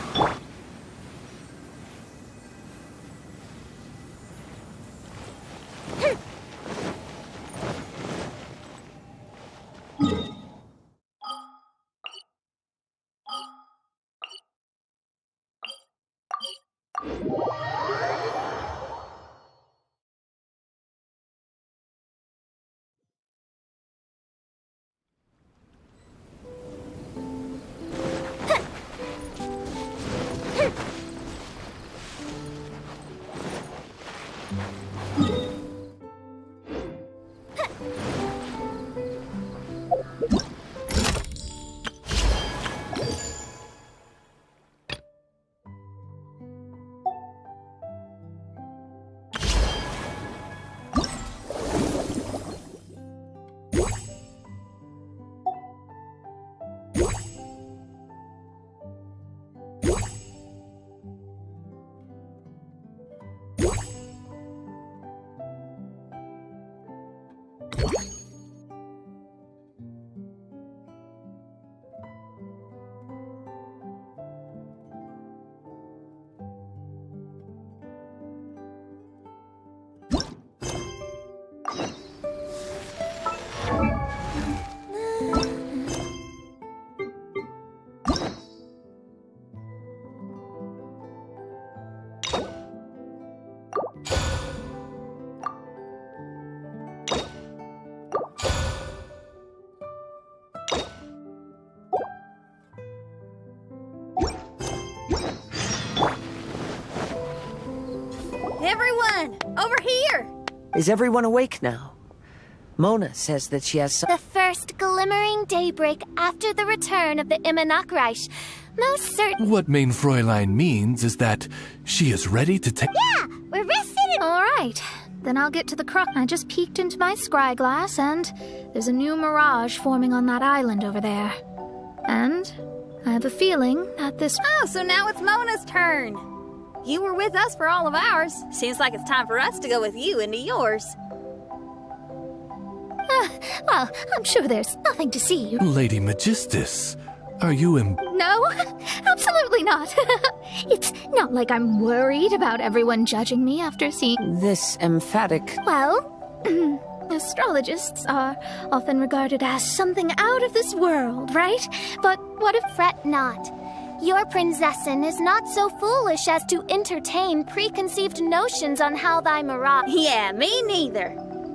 Everyone, over here! Is everyone awake now? Mona says that she has some... The first glimmering daybreak after the return of the Immonakreich. Most certain. What main Fräulein means is that she is ready to take... Yeah, we're rested and... All right, then I'll get to the crux. I just peeked into my scry glass, and there's a new mirage forming on that island over there. And I have a feeling that this... Oh, so now it's Mona's turn. You were with us for all of ours. Seems like it's time for us to go with you into yours. Well, I'm sure there's nothing to see. Lady Magistus, are you No, absolutely not. It's not like I'm worried about everyone judging me after seeing... This emphatic... Well, astrologists are often regarded as something out of this world, right? But what if... Fret not. Your prinzessin is not so foolish as to entertain preconceived notions on how thy mirage... Yeah, me neither.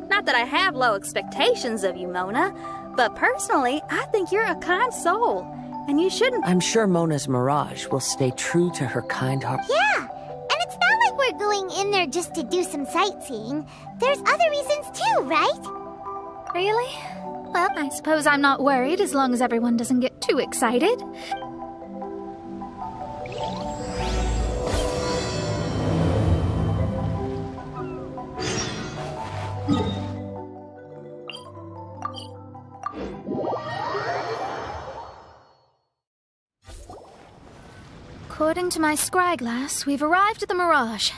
Not that I have low expectations of you, Mona, but personally, I think you're a kind soul, and you shouldn't... I'm sure Mona's mirage will stay true to her kind heart. Yeah, and it's not like we're going in there just to do some sightseeing. There's other reasons too, right? Really? Well, I suppose I'm not worried as long as everyone doesn't get too excited. According to my scry glass, we've arrived at the Mirage.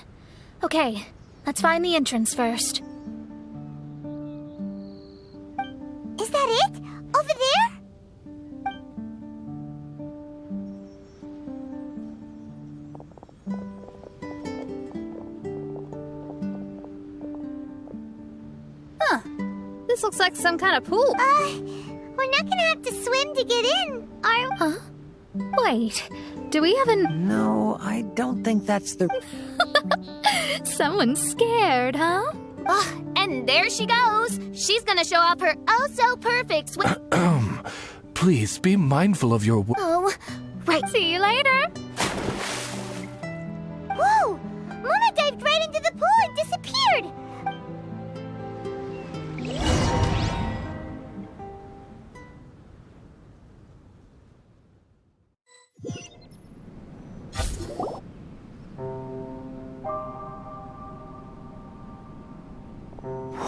Okay, let's find the entrance first. Is that it? Over there? Huh. This looks like some kind of pool. We're not gonna have to swim to get in, are we? Huh? Wait, do we have an... No, I don't think that's the... Someone's scared, huh? Oh, and there she goes. She's gonna show off her oh-so-perfect swim... Please be mindful of your... Oh, right. See you later. Whoa! Mona dived right into the pool and disappeared!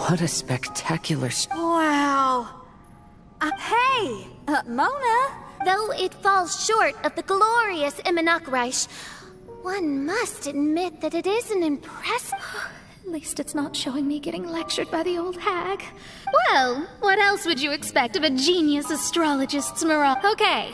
What a spectacular... Wow. Hey, Mona. Though it falls short of the glorious Immonakreich, one must admit that it is an impressive... At least it's not showing me getting lectured by the old hag. Well, what else would you expect of a genius astrologist's mirage? Okay.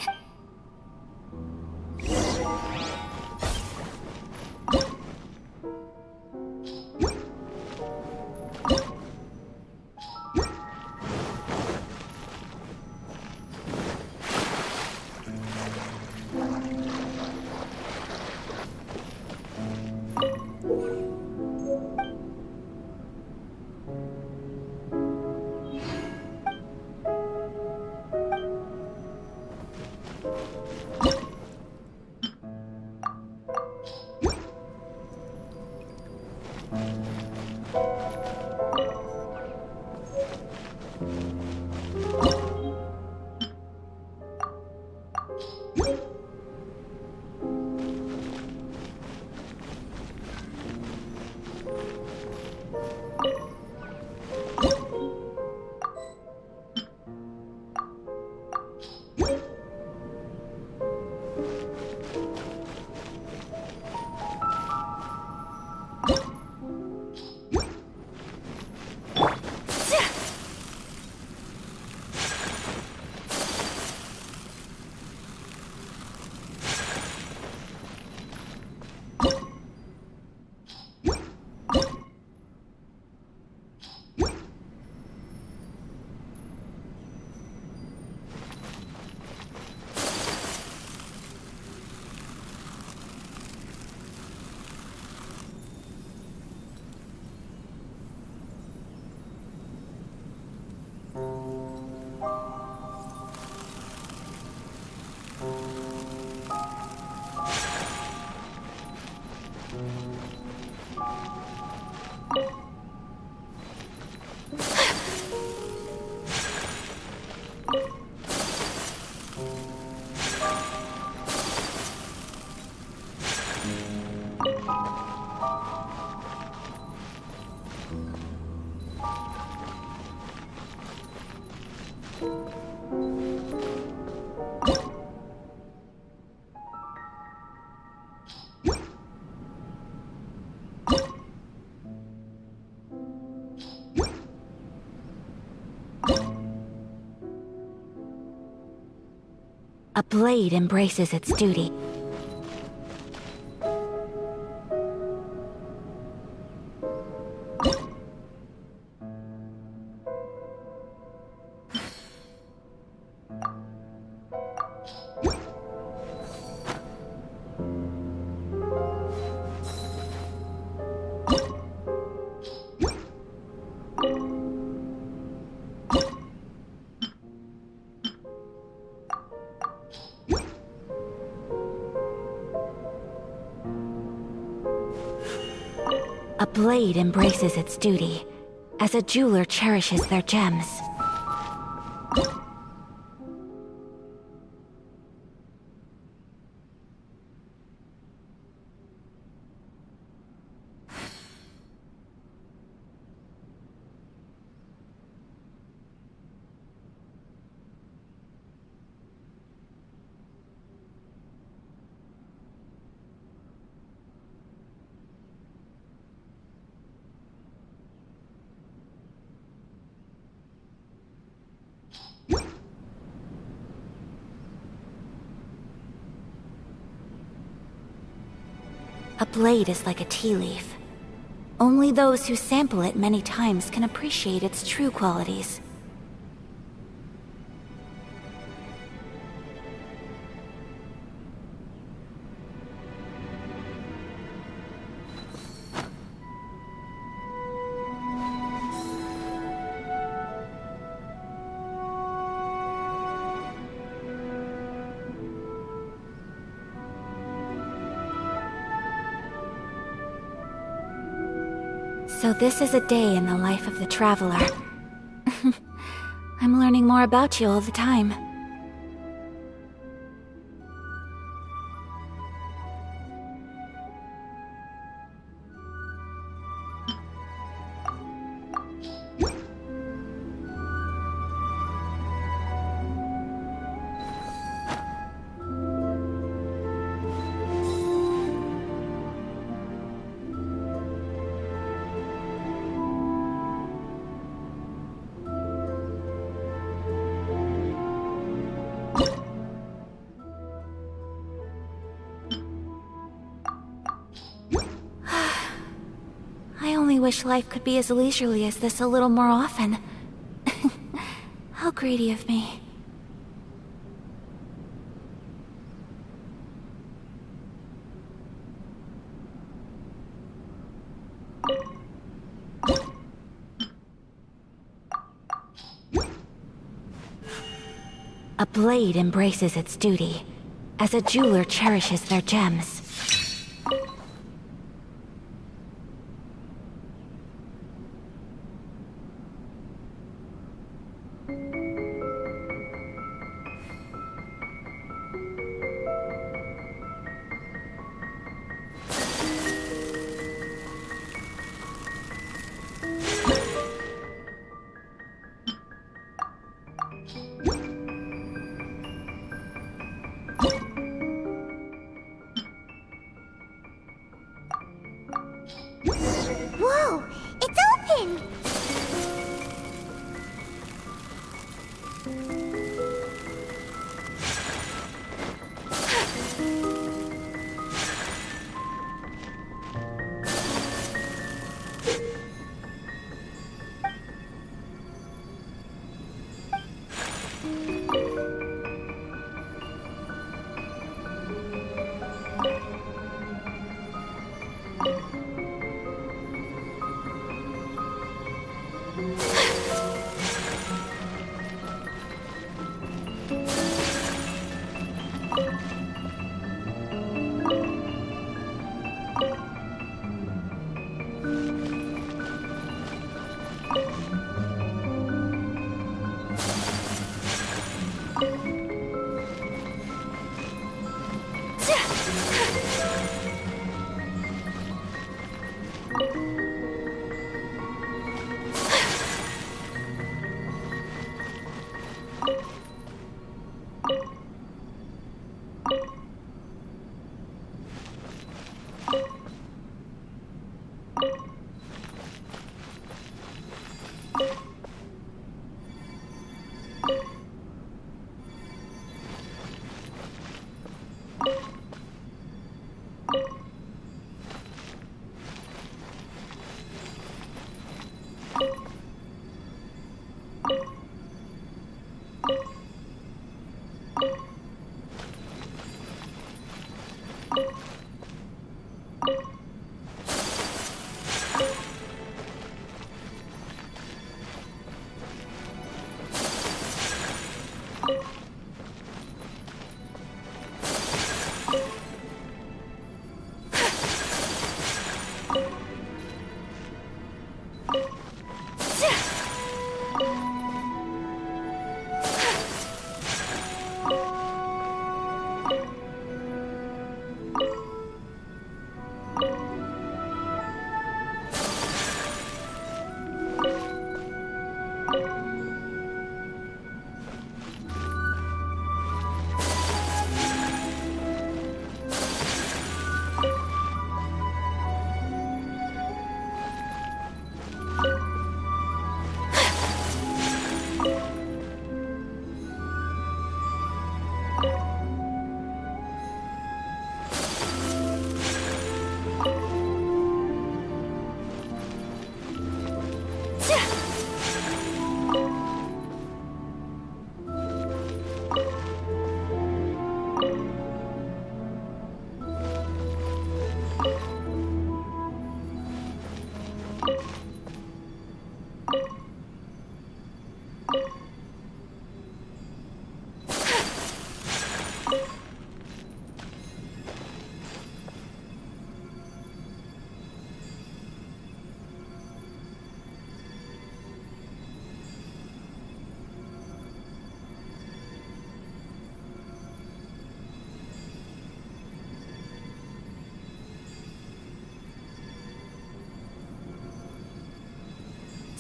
A blade embraces its duty. A blade embraces its duty, as a jeweler cherishes their gems. A blade is like a tea leaf. Only those who sample it many times can appreciate its true qualities. So this is a day in the life of the Traveler. I'm learning more about you all the time. I only wish life could be as leisurely as this a little more often. How greedy of me. A blade embraces its duty, as a jeweler cherishes their gems. Whoa! It's open!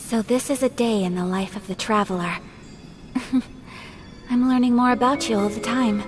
So this is a day in the life of the traveler. I'm learning more about you all the time.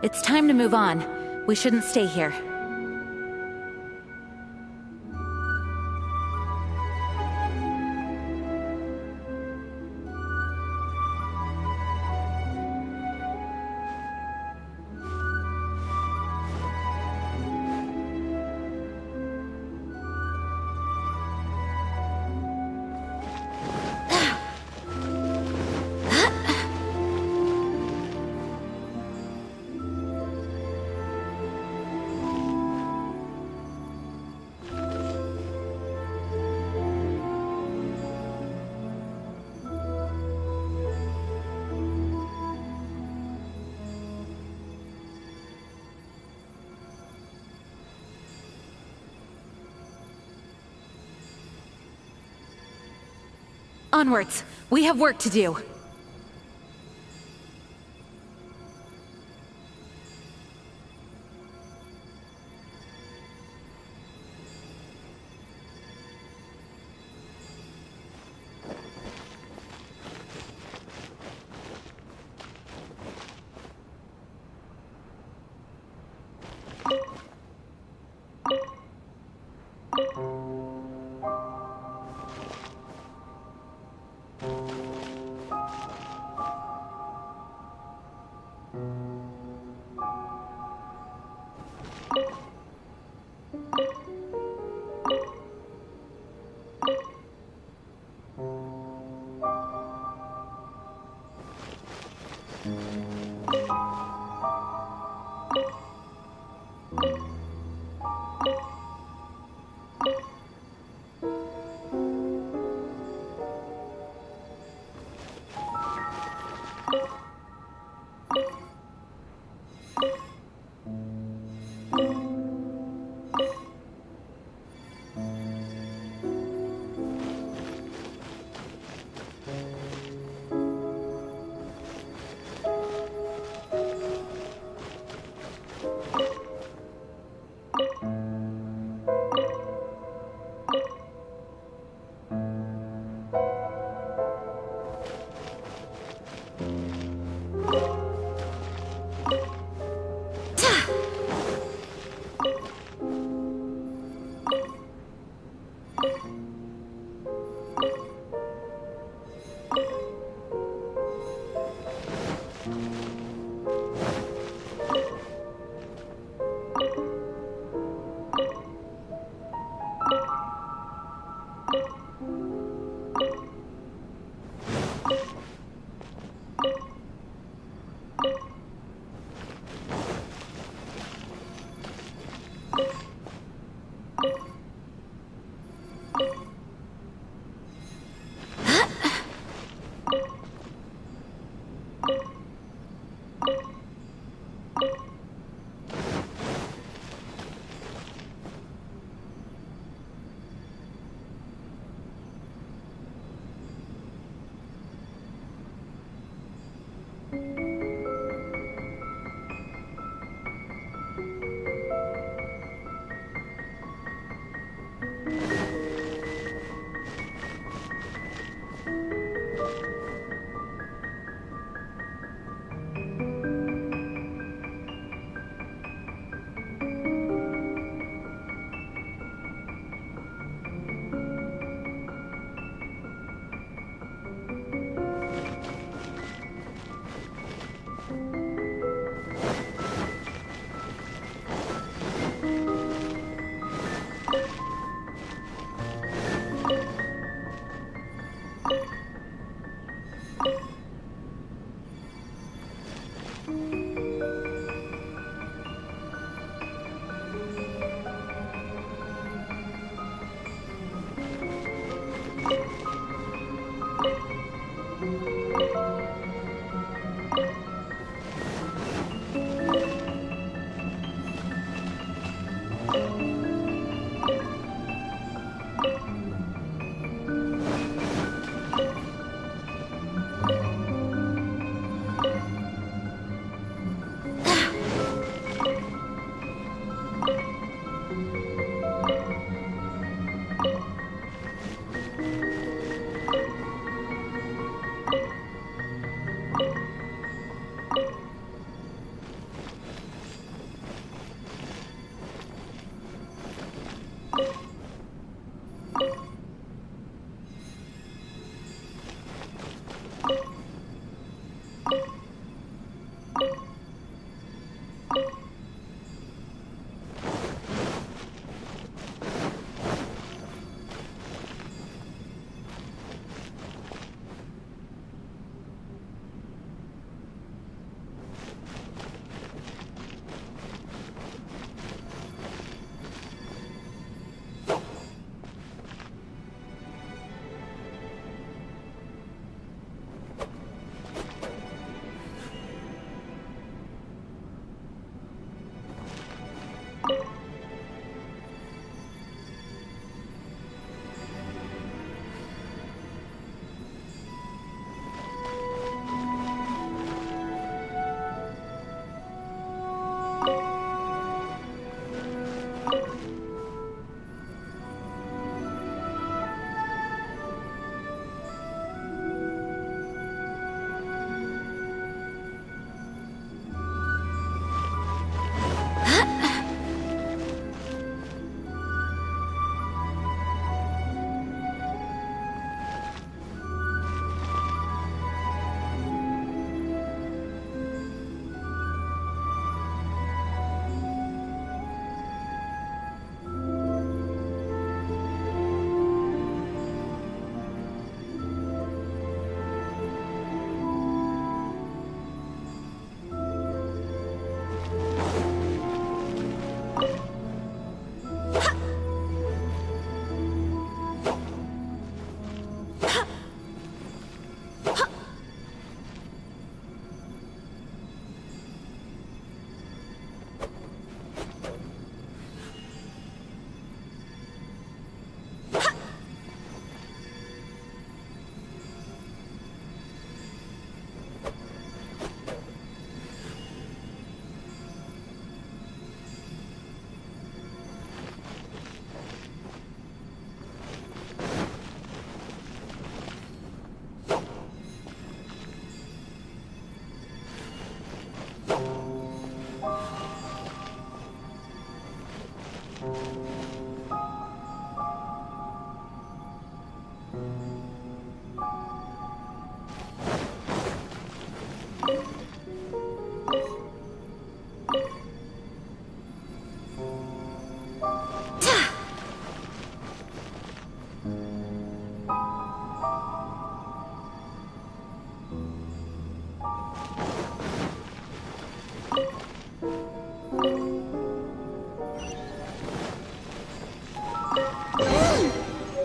It's time to move on. We shouldn't stay here. Onwards! We have work to do!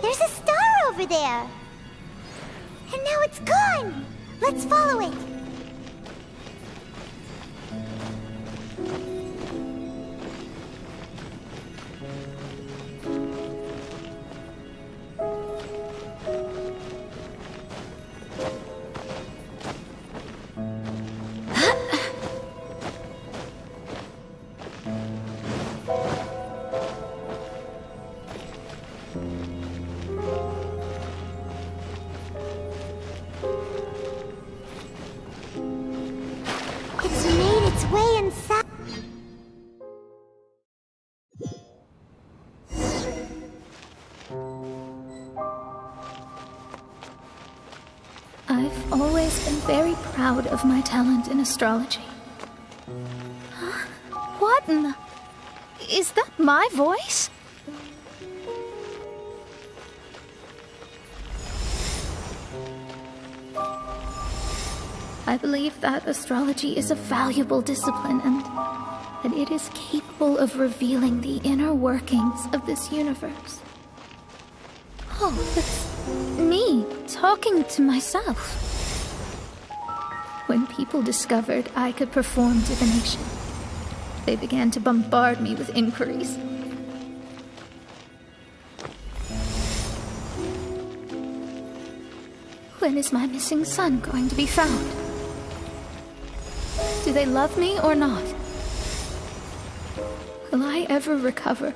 There's a star over there. And now it's gone. Let's follow it. It's made its way inside. I've always been very proud of my talent in astrology. Huh? What in the... Is that my voice? I believe that astrology is a valuable discipline and that it is capable of revealing the inner workings of this universe. Oh, it's me talking to myself. When people discovered I could perform divination, they began to bombard me with inquiries. When is my missing son going to be found? Do they love me or not? Will I ever recover?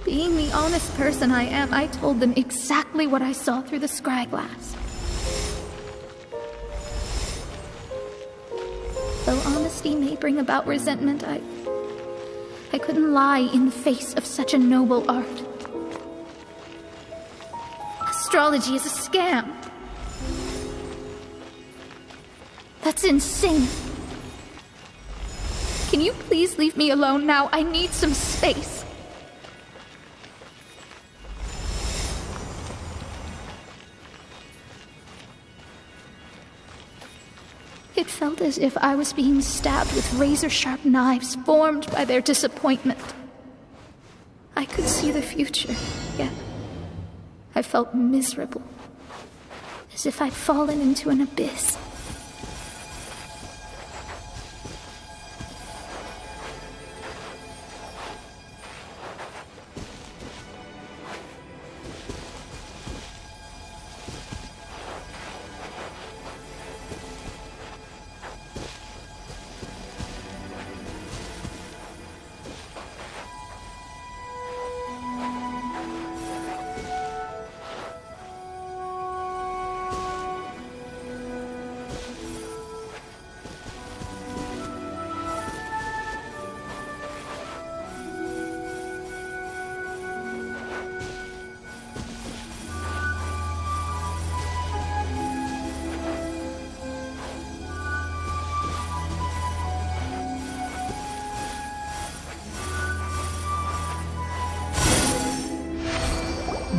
Being the honest person I am, I told them exactly what I saw through the scryglass. Though honesty may bring about resentment, I couldn't lie in the face of such a noble art. Astrology is a scam. That's insane. Can you please leave me alone now? I need some space. It felt as if I was being stabbed with razor-sharp knives formed by their disappointment. I could see the future, yet I felt miserable, as if I'd fallen into an abyss.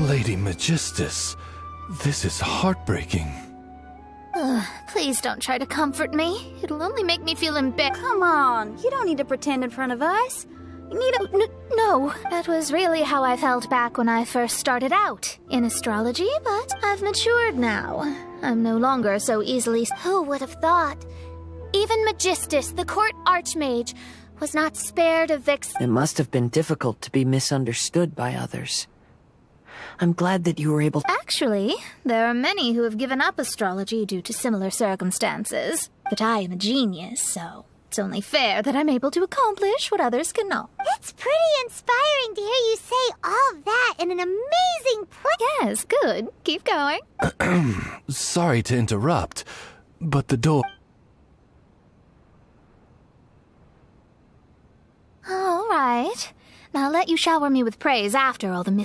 Lady Magistus, this is heartbreaking. Please don't try to comfort me. It'll only make me feel embarrassed. Come on, you don't need to pretend in front of us. You need to... No, that was really how I felt back when I first started out in astrology, but I've matured now. I'm no longer so easily... Who would have thought? Even Magistus, the court archmage, was not spared of It must have been difficult to be misunderstood by others. I'm glad that you were able to... Actually, there are many who have given up astrology due to similar circumstances. But I am a genius, so it's only fair that I'm able to accomplish what others cannot. It's pretty inspiring to hear you say all that in an amazing place. Yes, good. Keep going. Sorry to interrupt, but the door... All right. Now I'll let you shower me with praise after all the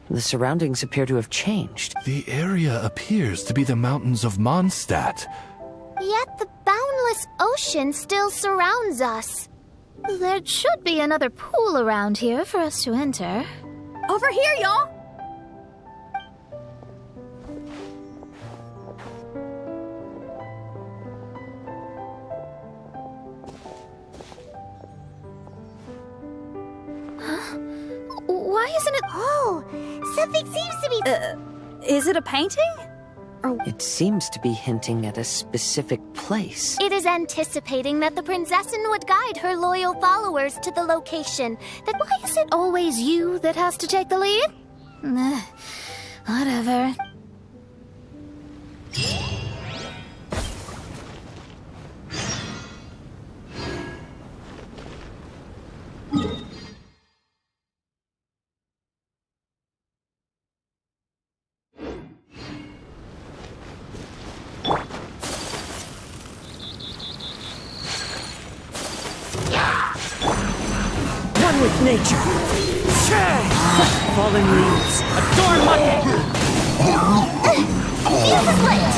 The surroundings appear to have changed. The area appears to be the mountains of Mondstadt. Yet the boundless ocean still surrounds us. There should be another pool around here for us to enter. Over here, y'all! Why isn't it... Oh, something seems to be... Is it a painting? It seems to be hinting at a specific place. It is anticipating that the Princessin would guide her loyal followers to the location. Why is it always you that has to take the lead? Whatever. One with nature. Fallen leaves. Adorn my Fuse is lit!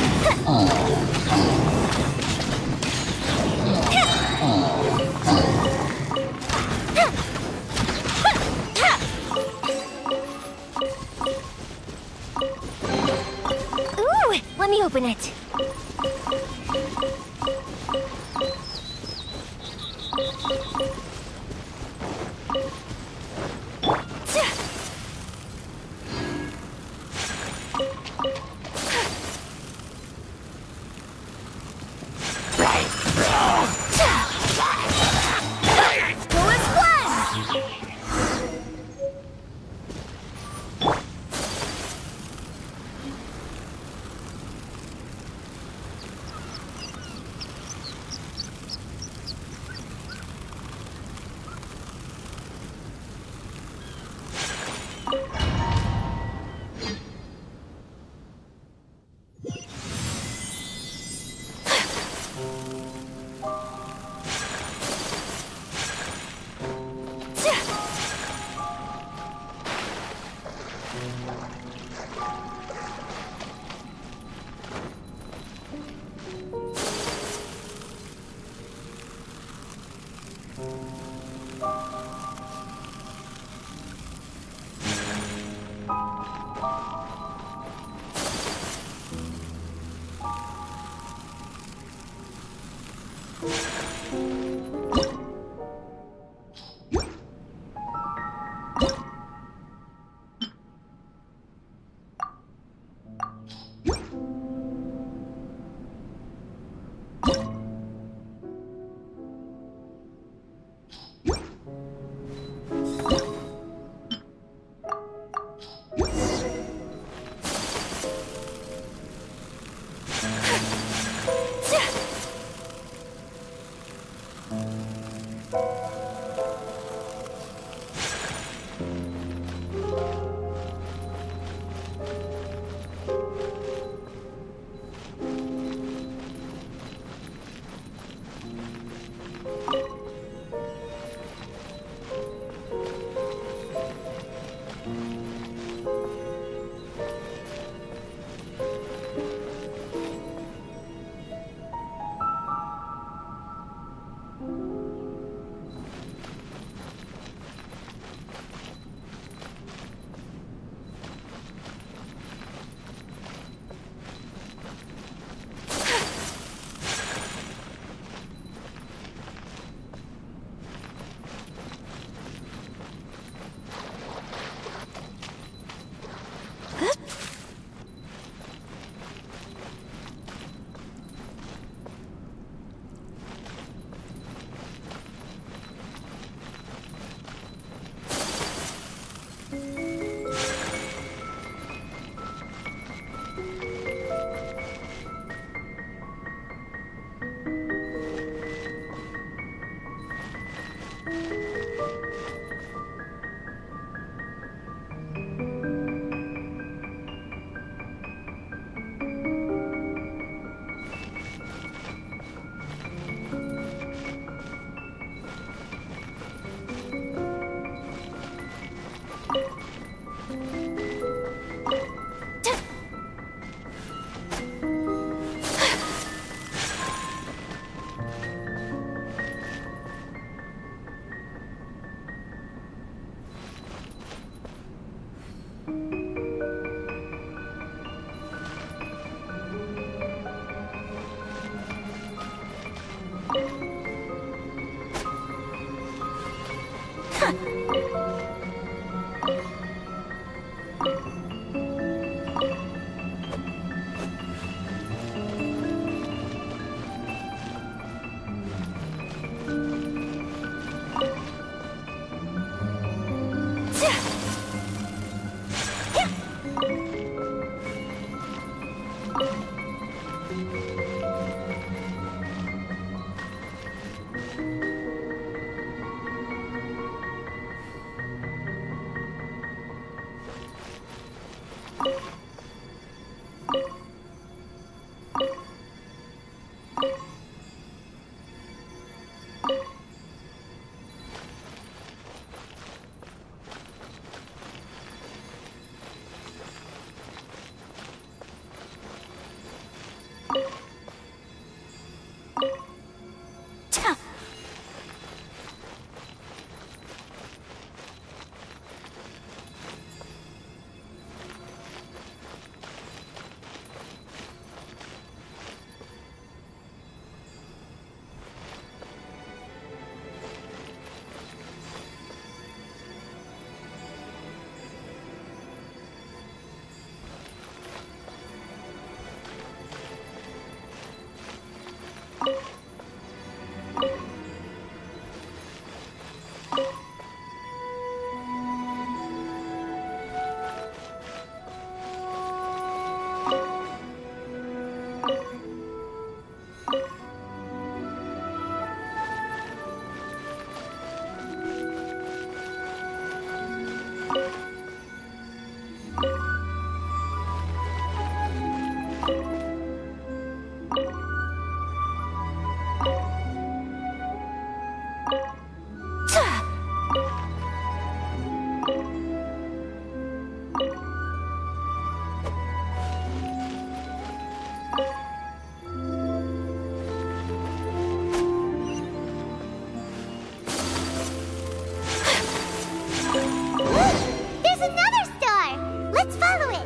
Ooh, let me open it. follow it.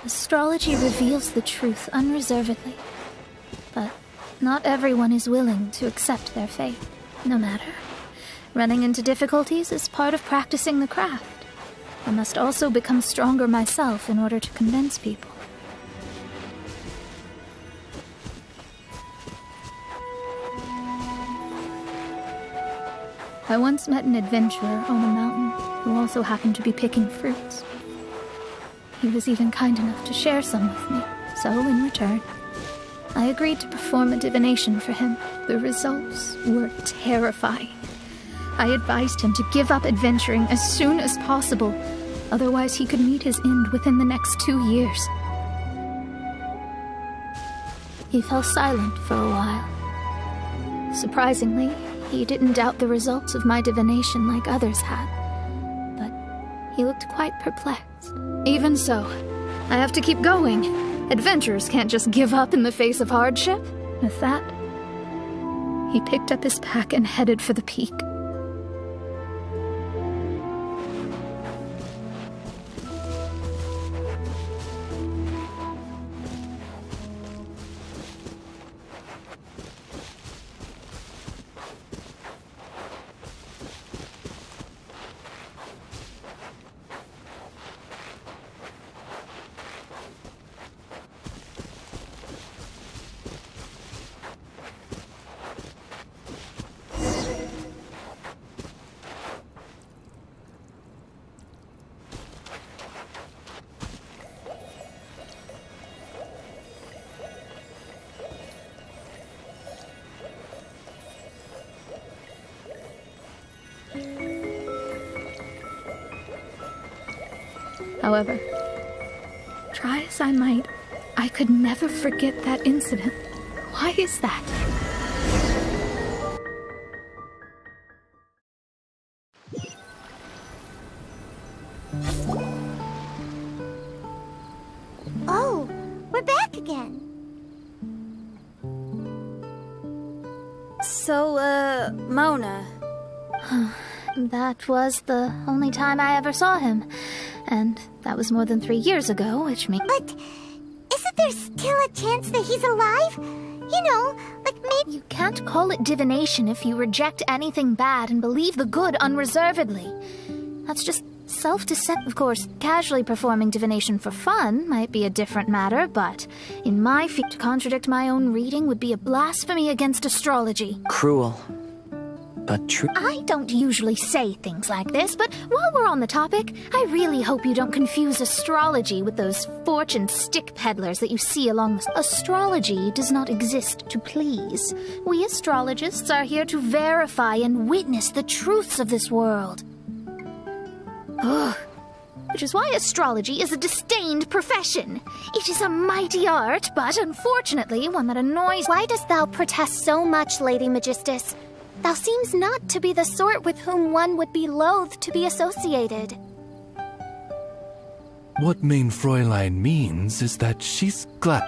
Astrology reveals the truth unreservedly, but not everyone is willing to accept their fate. No matter. Running into difficulties is part of practicing the craft. I must also become stronger myself in order to convince people. I once met an adventurer on a mountain who also happened to be picking fruits. He was even kind enough to share some with me, so in return, I agreed to perform a divination for him. The results were terrifying. I advised him to give up adventuring as soon as possible, otherwise he could meet his end within the next 2 years. He fell silent for a while. Surprisingly, he didn't doubt the results of my divination like others had, but he looked quite perplexed. Even so, I have to keep going. Adventurers can't just give up in the face of hardship. With that, he picked up his pack and headed for the peak. However, try as I might, I could never forget that incident. Why is that? Oh, we're back again. So, Mona. That was the only time I ever saw him. And that was more than 3 years ago, which means... But isn't there still a chance that he's alive? You know, like maybe... You can't call it divination if you reject anything bad and believe the good unreservedly. That's just self-deception. Of course, casually performing divination for fun might be a different matter, but in my field, to contradict my own reading would be a blasphemy against astrology. Cruel, but true. I don't usually say things like this, but while we're on the topic, I really hope you don't confuse astrology with those fortune stick peddlers that you see along the... Astrology does not exist to please. We astrologists are here to verify and witness the truths of this world. Ugh. Which is why astrology is a disdained profession. It is a mighty art, but unfortunately one that annoys... Why dost thou protest so much, Lady Magistus? Thou seems not to be the sort with whom one would be loath to be associated. What main Fräulein means is that she's glad...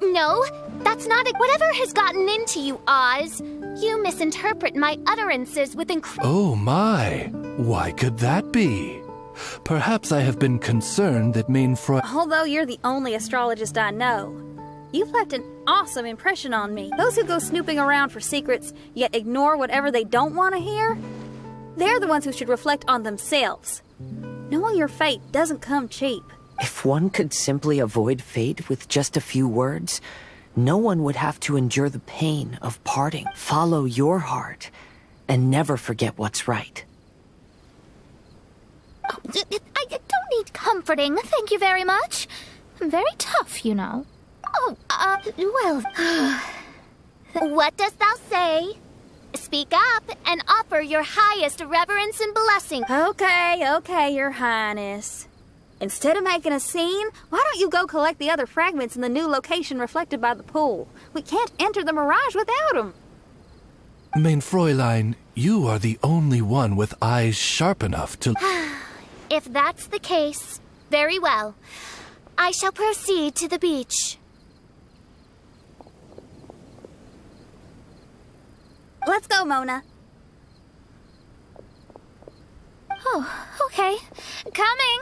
No, that's not it. Whatever has gotten into you, Oz, you misinterpret my utterances with Oh my! Why could that be? Perhaps I have been concerned that main Fräulein... Although you're the only astrologist I know, you've left an awesome impression on me. Those who go snooping around for secrets, yet ignore whatever they don't want to hear, they're the ones who should reflect on themselves. Knowing your fate doesn't come cheap. If one could simply avoid fate with just a few words, no one would have to endure the pain of parting. Follow your heart, and never forget what's right. I don't don't need comforting, thank you very much. I'm very tough, you know. Oh, well... What dost thou say? Speak up and offer your highest reverence and blessing. Okay, Your Highness. Instead of making a scene, why don't you go collect the other fragments in the new location reflected by the pool? We can't enter the mirage without them. Mein Fräulein, you are the only one with eyes sharp enough to... If that's the case, very well. I shall proceed to the beach. Let's go, Mona. Oh, okay. Coming!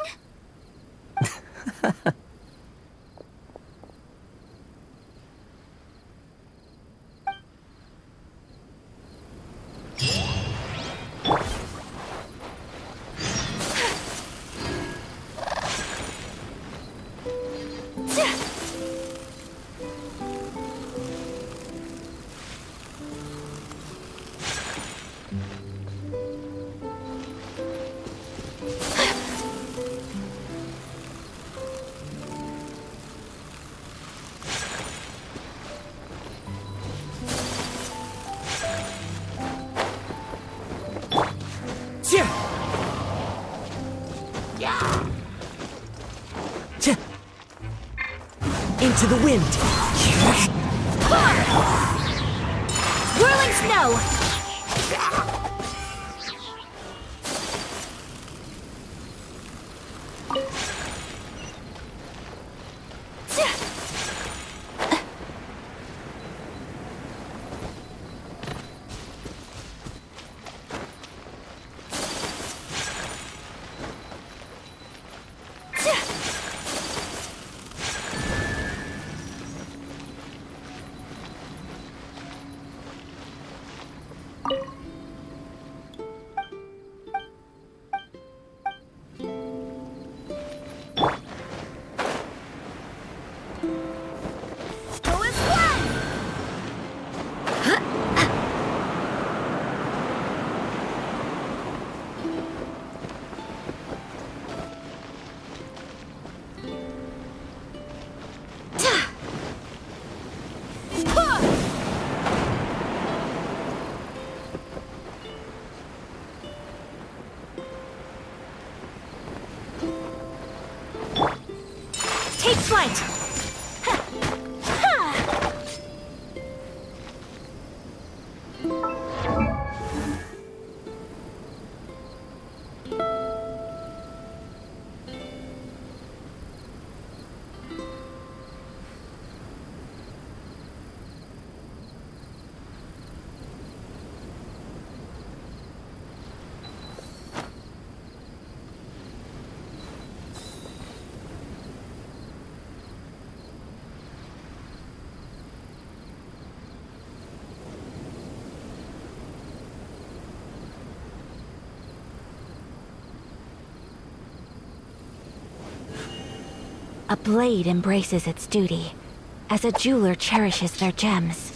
Into the wind. Whirling snow! Take flight! A blade embraces its duty, as a jeweler cherishes their gems.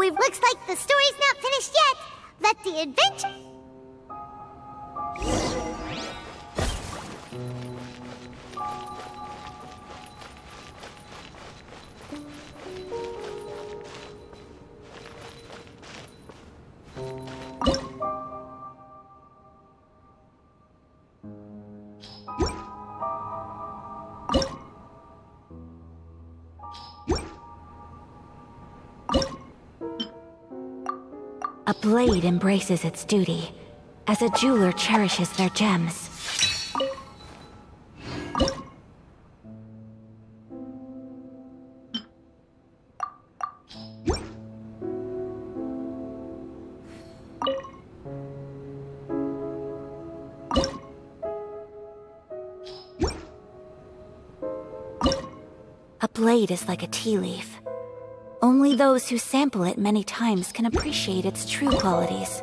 Looks like the story's not finished yet. Let the adventure... A blade embraces its duty, as a jeweler cherishes their gems. A blade is like a tea leaf. Only those who sample it many times can appreciate its true qualities.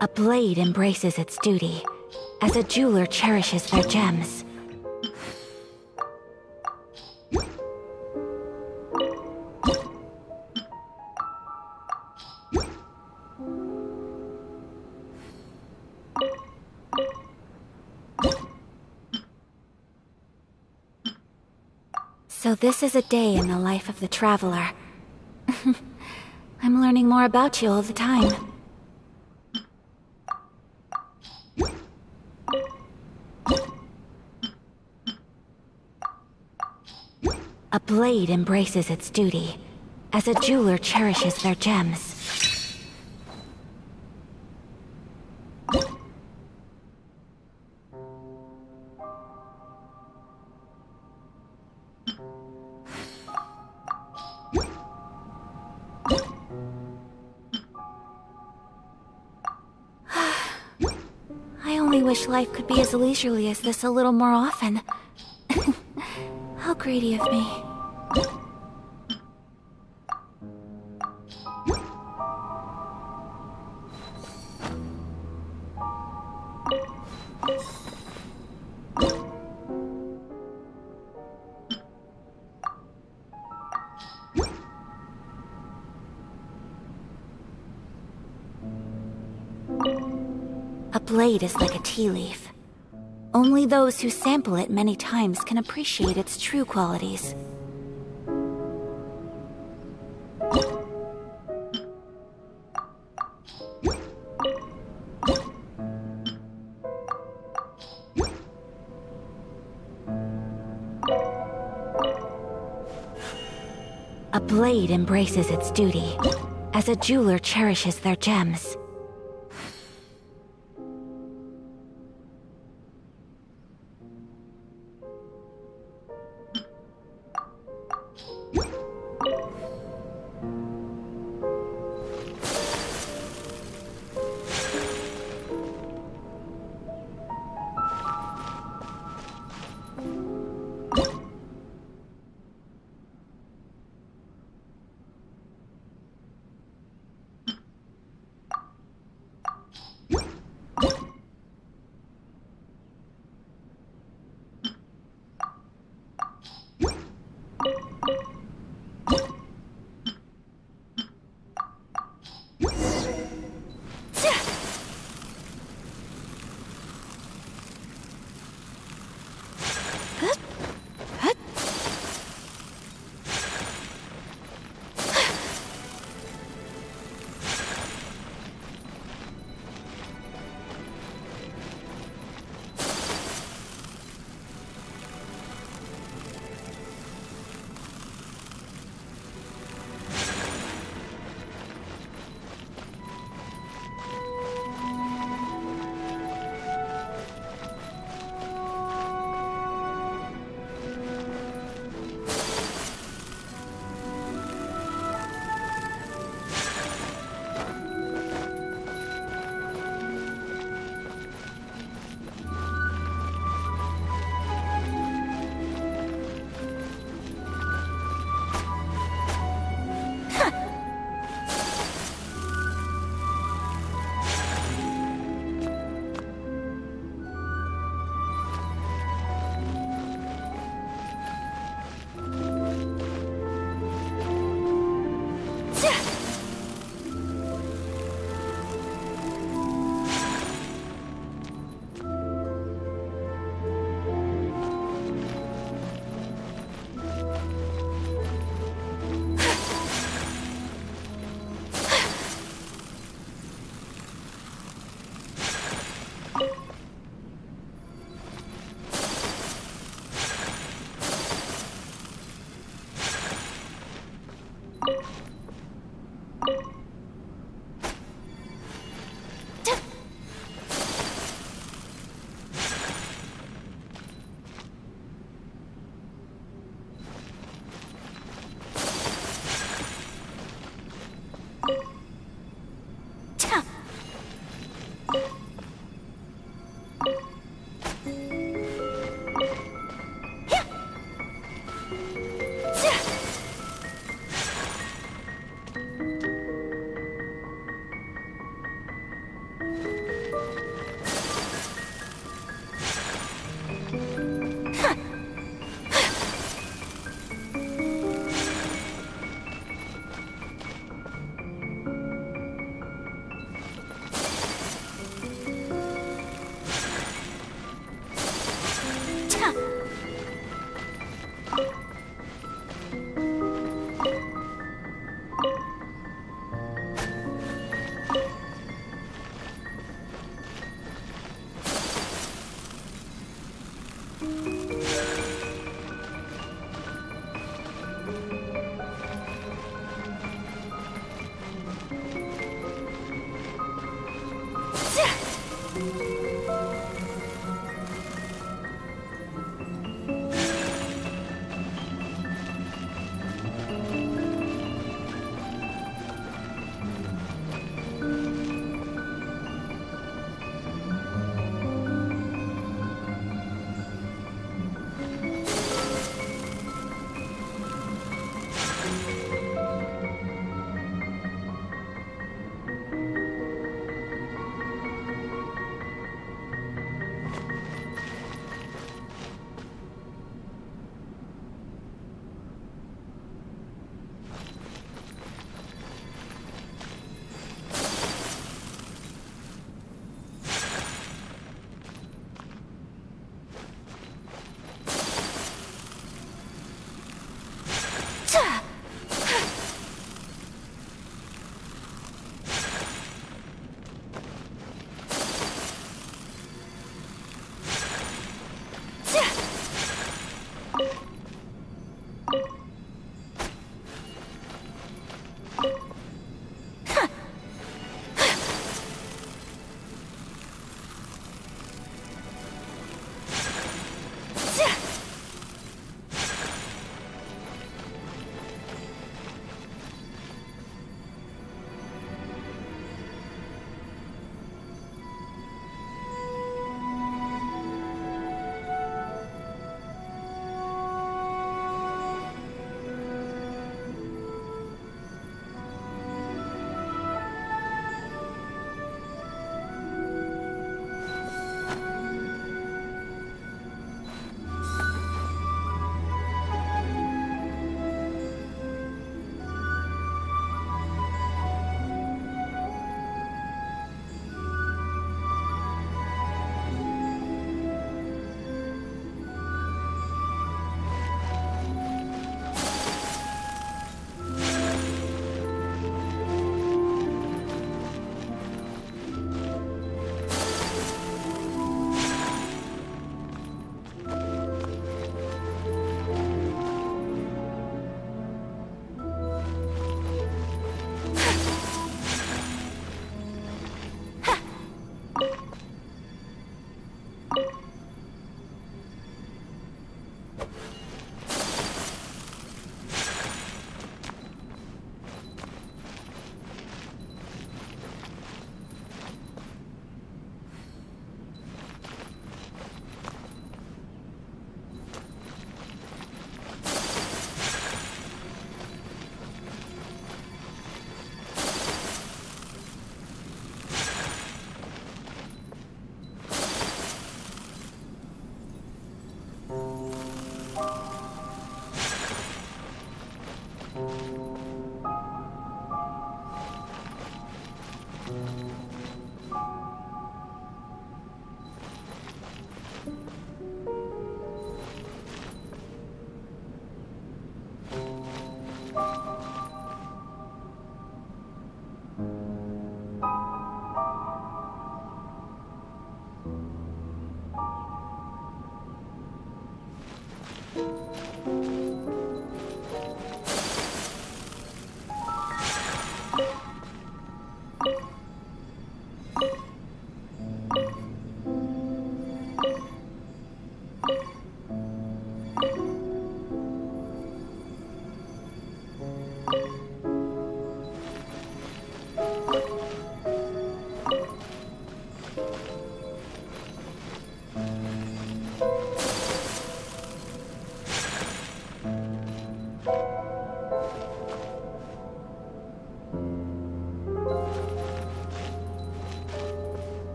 A blade embraces its duty, as a jeweler cherishes their gems. So this is a day in the life of the traveler. I'm learning more about you all the time. A blade embraces its duty, as a jeweler cherishes their gems. I only wish life could be as leisurely as this a little more often. How greedy of me. A blade is like a tea leaf. Only those who sample it many times can appreciate its true qualities. A blade embraces its duty, as a jeweler cherishes their gems.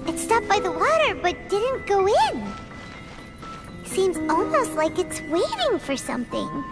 It stopped by the water, but didn't go in. Seems almost like it's waiting for something.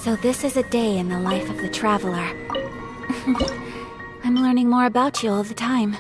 So this is a day in the life of the traveler. I'm learning more about you all the time.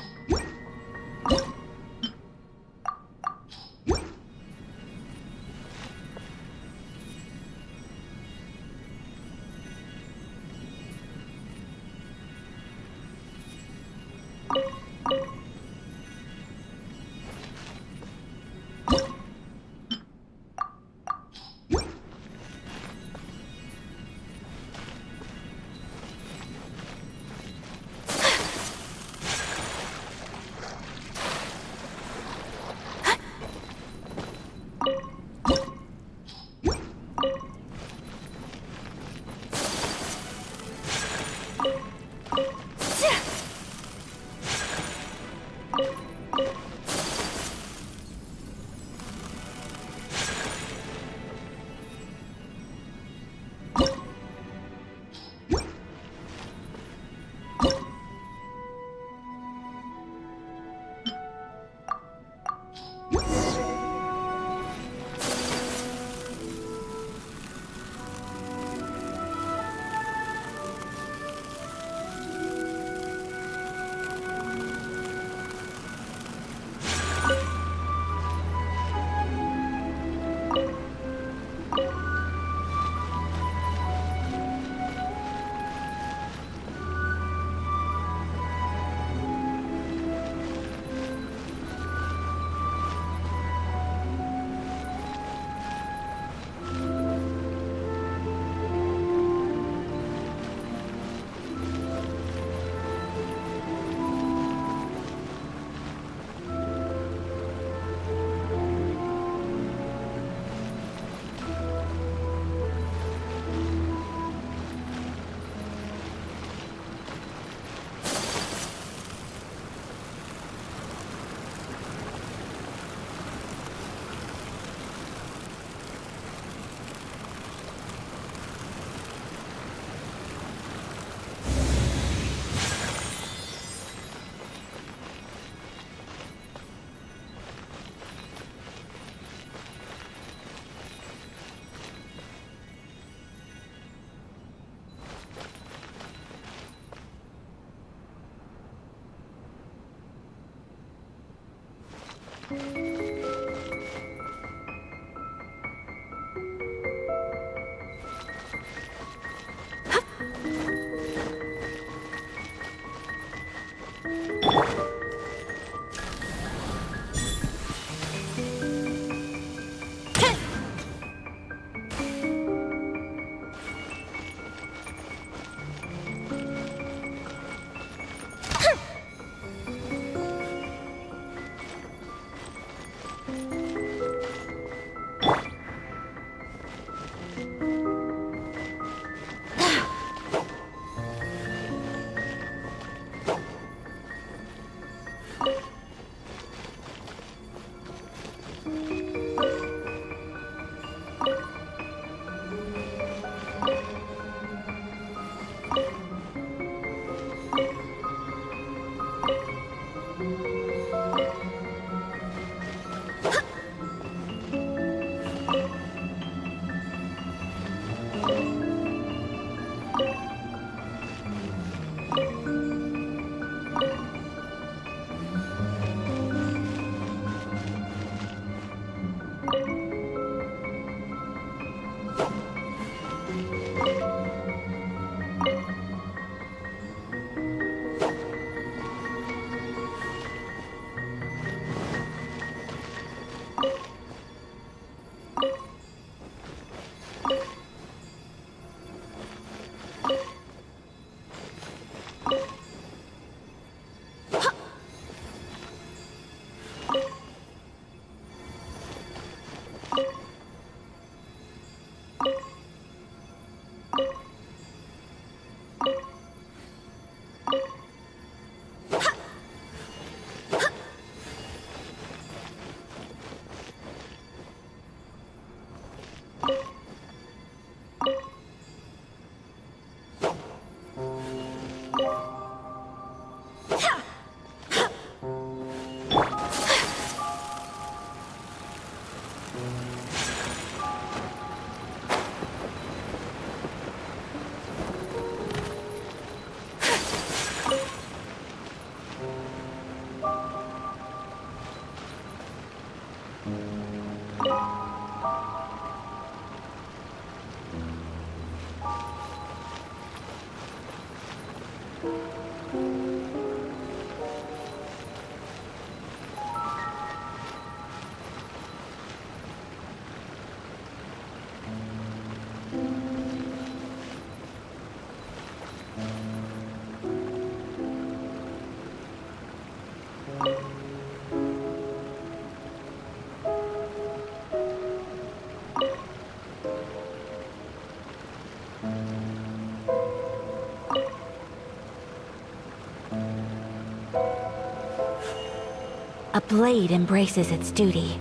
A blade embraces its duty,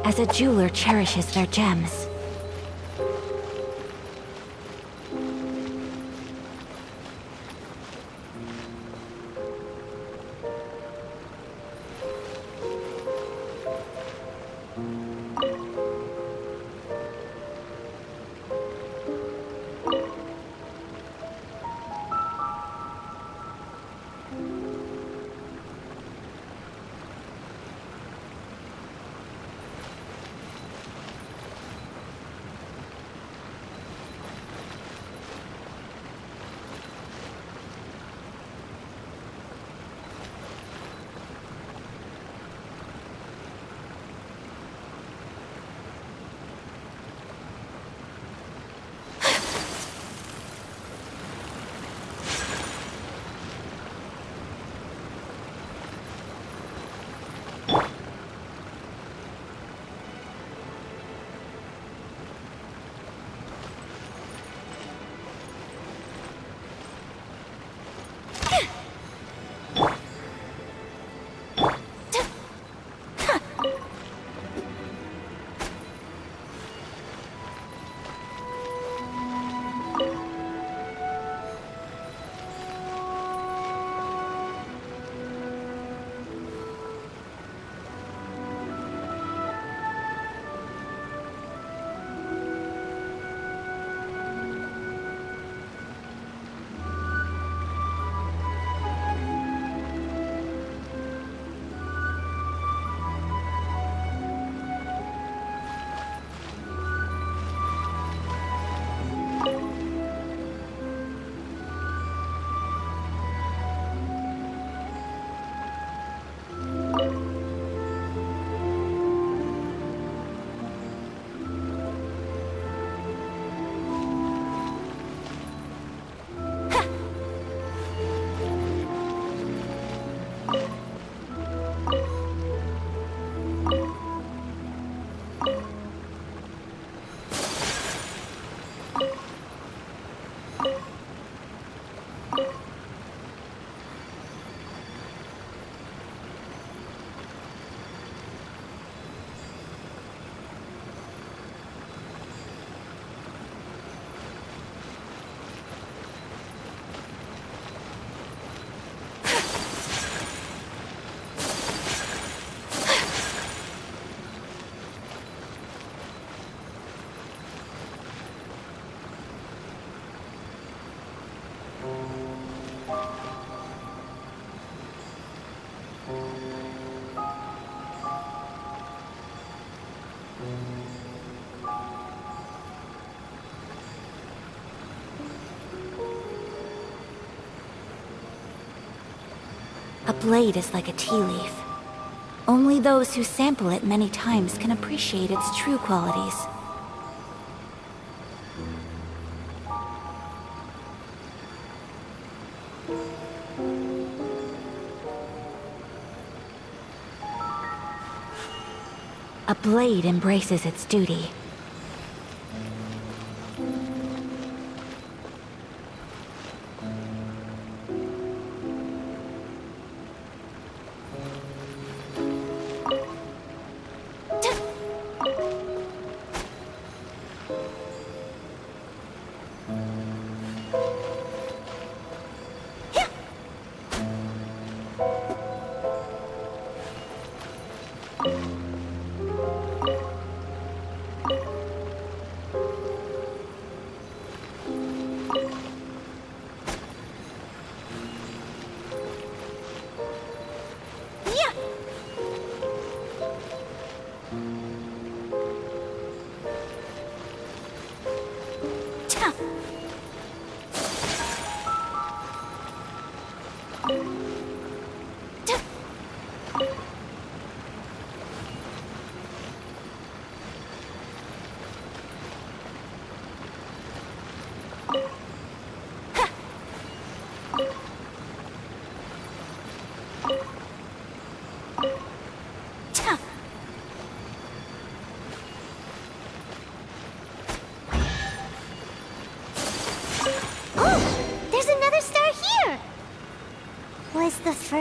as a jeweler cherishes their gems. A blade is like a tea leaf. Only those who sample it many times can appreciate its true qualities. A blade embraces its duty.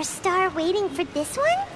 more star waiting for this one?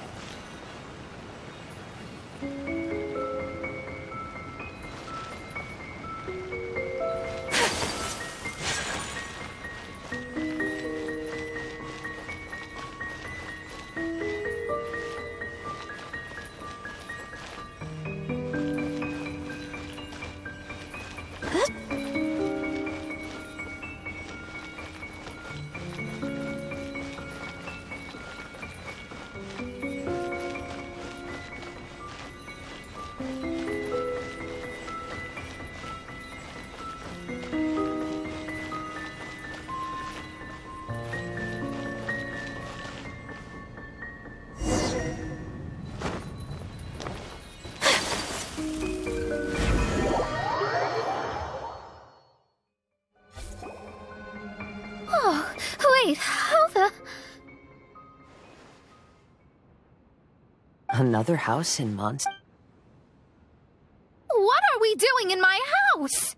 Wait, how the... Another house in Mons? What are we doing in my house?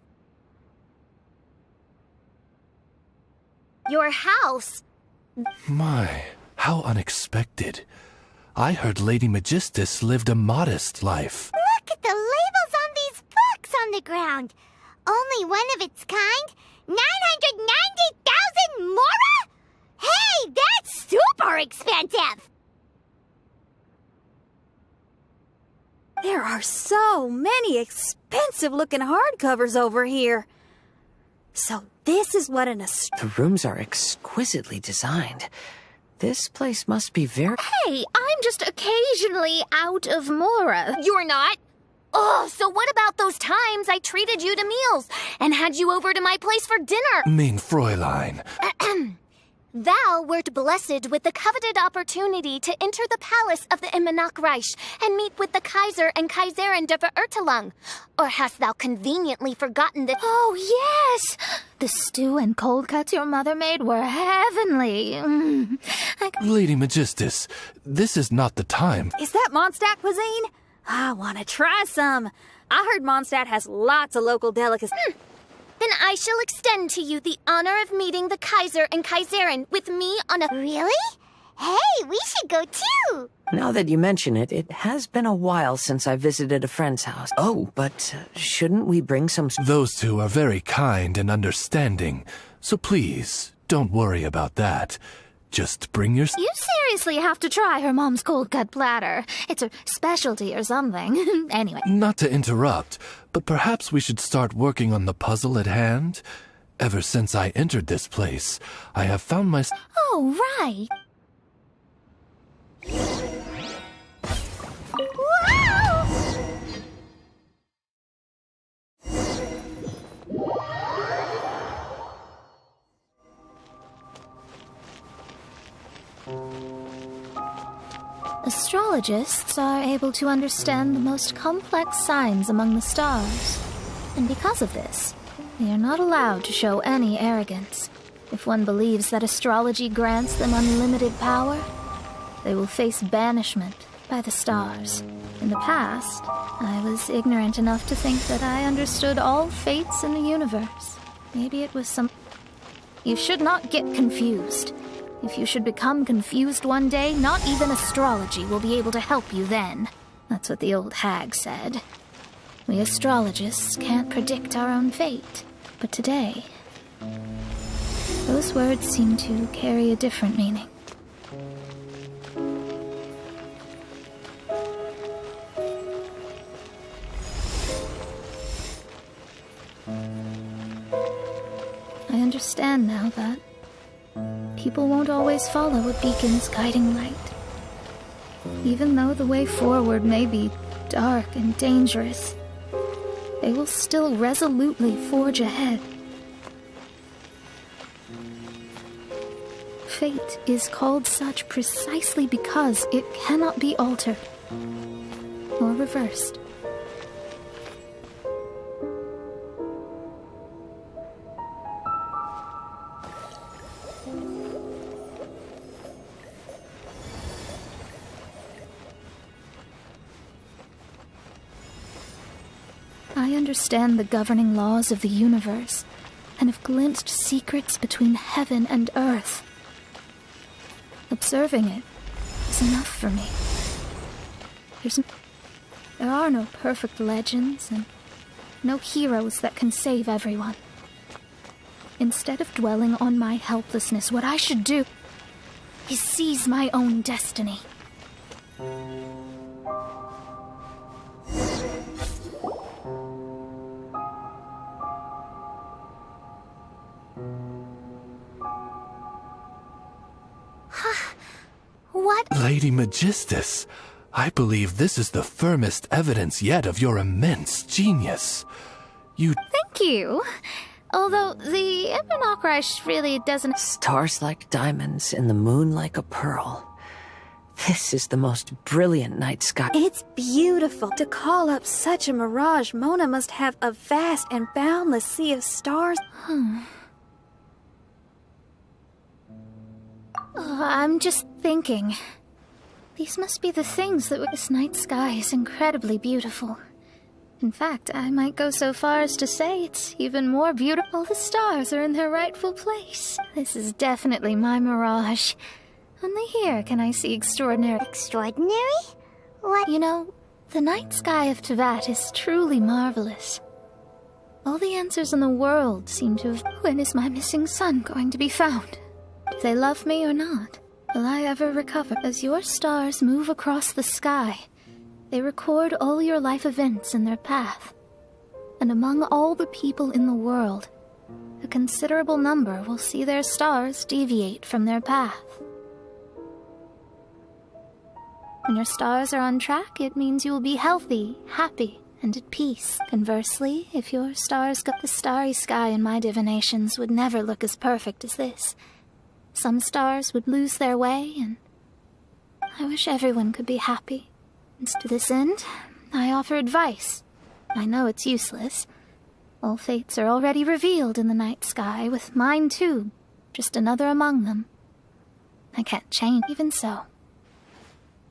Your house? My, how unexpected. I heard Lady Magistus lived a modest life. Look at the labels on these books on the ground. Only one of its kind? 990,000 mora? Hey, that's super expensive! There are so many expensive-looking hardcovers over here. So this is what The rooms are exquisitely designed. This place must be very... Hey, I'm just occasionally out of mora. You're not? Oh, so what about those times I treated you to meals and had you over to my place for dinner? Mein Fräulein. Thou wert blessed with the coveted opportunity to enter the palace of the Immenachreich and meet with the Kaiser and Kaiserin der Verurteilung. Or hast thou conveniently forgotten that... Oh, yes! The stew and cold cuts your mother made were heavenly. Lady Magistus, this is not the time. Is that Mondstadt cuisine? I want to try some. I heard Mondstadt has lots of local delicacies. Then I shall extend to you the honor of meeting the Kaiser and Kaiserin with me on a... Really? Hey, we should go too! Now that you mention it, it has been a while since I visited a friend's house. Oh, but shouldn't we bring some... Those two are very kind and understanding, so please, don't worry about that. Just bring your... You seriously have to try her mom's cold cut platter. It's a specialty or something. Anyway. Not to interrupt, but perhaps we should start working on the puzzle at hand? Ever since I entered this place, I have found myself... Oh, right. Astrologists are able to understand the most complex signs among the stars. And because of this, they are not allowed to show any arrogance. If one believes that astrology grants them unlimited power, they will face banishment by the stars. In the past, I was ignorant enough to think that I understood all fates in the universe. Maybe it was some... You should not get confused. If you should become confused one day, not even astrology will be able to help you then. That's what the old hag said. We astrologists can't predict our own fate. But today, those words seem to carry a different meaning. I understand now that people won't always follow a beacon's guiding light. Even though the way forward may be dark and dangerous, they will still resolutely forge ahead. Fate is called such precisely because it cannot be altered or reversed. I understand the governing laws of the universe, and have glimpsed secrets between heaven and earth. The Observing it is enough for me. There are no perfect legends and no heroes that can save everyone. Instead of dwelling on my helplessness, what I should do is seize my own destiny. What? Lady Magistus, I believe this is the firmest evidence yet of your immense genius. Thank you. Although the Ebenokreich really doesn't... Stars like diamonds and the moon like a pearl. This is the most brilliant night sky. It's beautiful. To call up such a mirage, Mona must have a vast and boundless sea of stars. I'm just thinking. These must be the things that... This night sky is incredibly beautiful. In fact, I might go so far as to say it's even more beautiful. The stars are in their rightful place. This is definitely my mirage. Only here can I see extraordinary... Extraordinary? What? You know, the night sky of Teyvat is truly marvelous. All the answers in the world seem to have... When is my missing son going to be found? Do they love me or not? Will I ever recover? As your stars move across the sky, they record all your life events in their path. And among all the people in the world, a considerable number will see their stars deviate from their path. When your stars are on track, it means you will be healthy, happy, and at peace. Conversely, if your stars go... The starry sky in my divinations would never look as perfect as this. Some stars would lose their way, and I wish everyone could be happy. And to this end, I offer advice. I know it's useless. All fates are already revealed in the night sky, with mine too, just another among them. I can't change. Even so.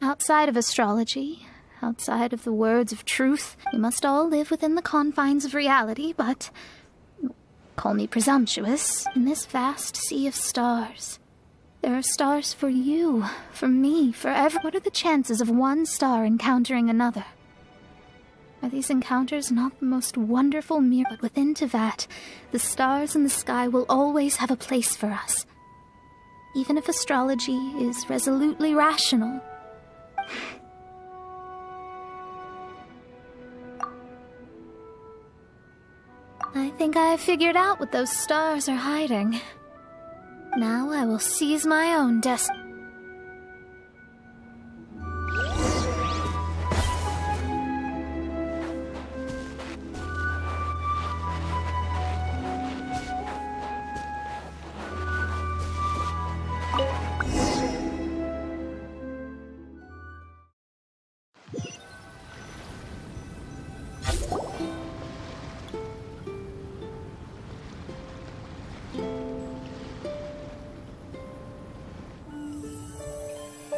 Outside of astrology, outside of the words of truth, we must all live within the confines of reality, but... Call me presumptuous. In this vast sea of stars, there are stars for you, for me, for everyone. What are the chances of one star encountering another? Are these encounters not the most wonderful But within Teyvat, the stars in the sky will always have a place for us. Even if astrology is resolutely rational. I think I have figured out what those stars are hiding. Now I will seize my own destiny.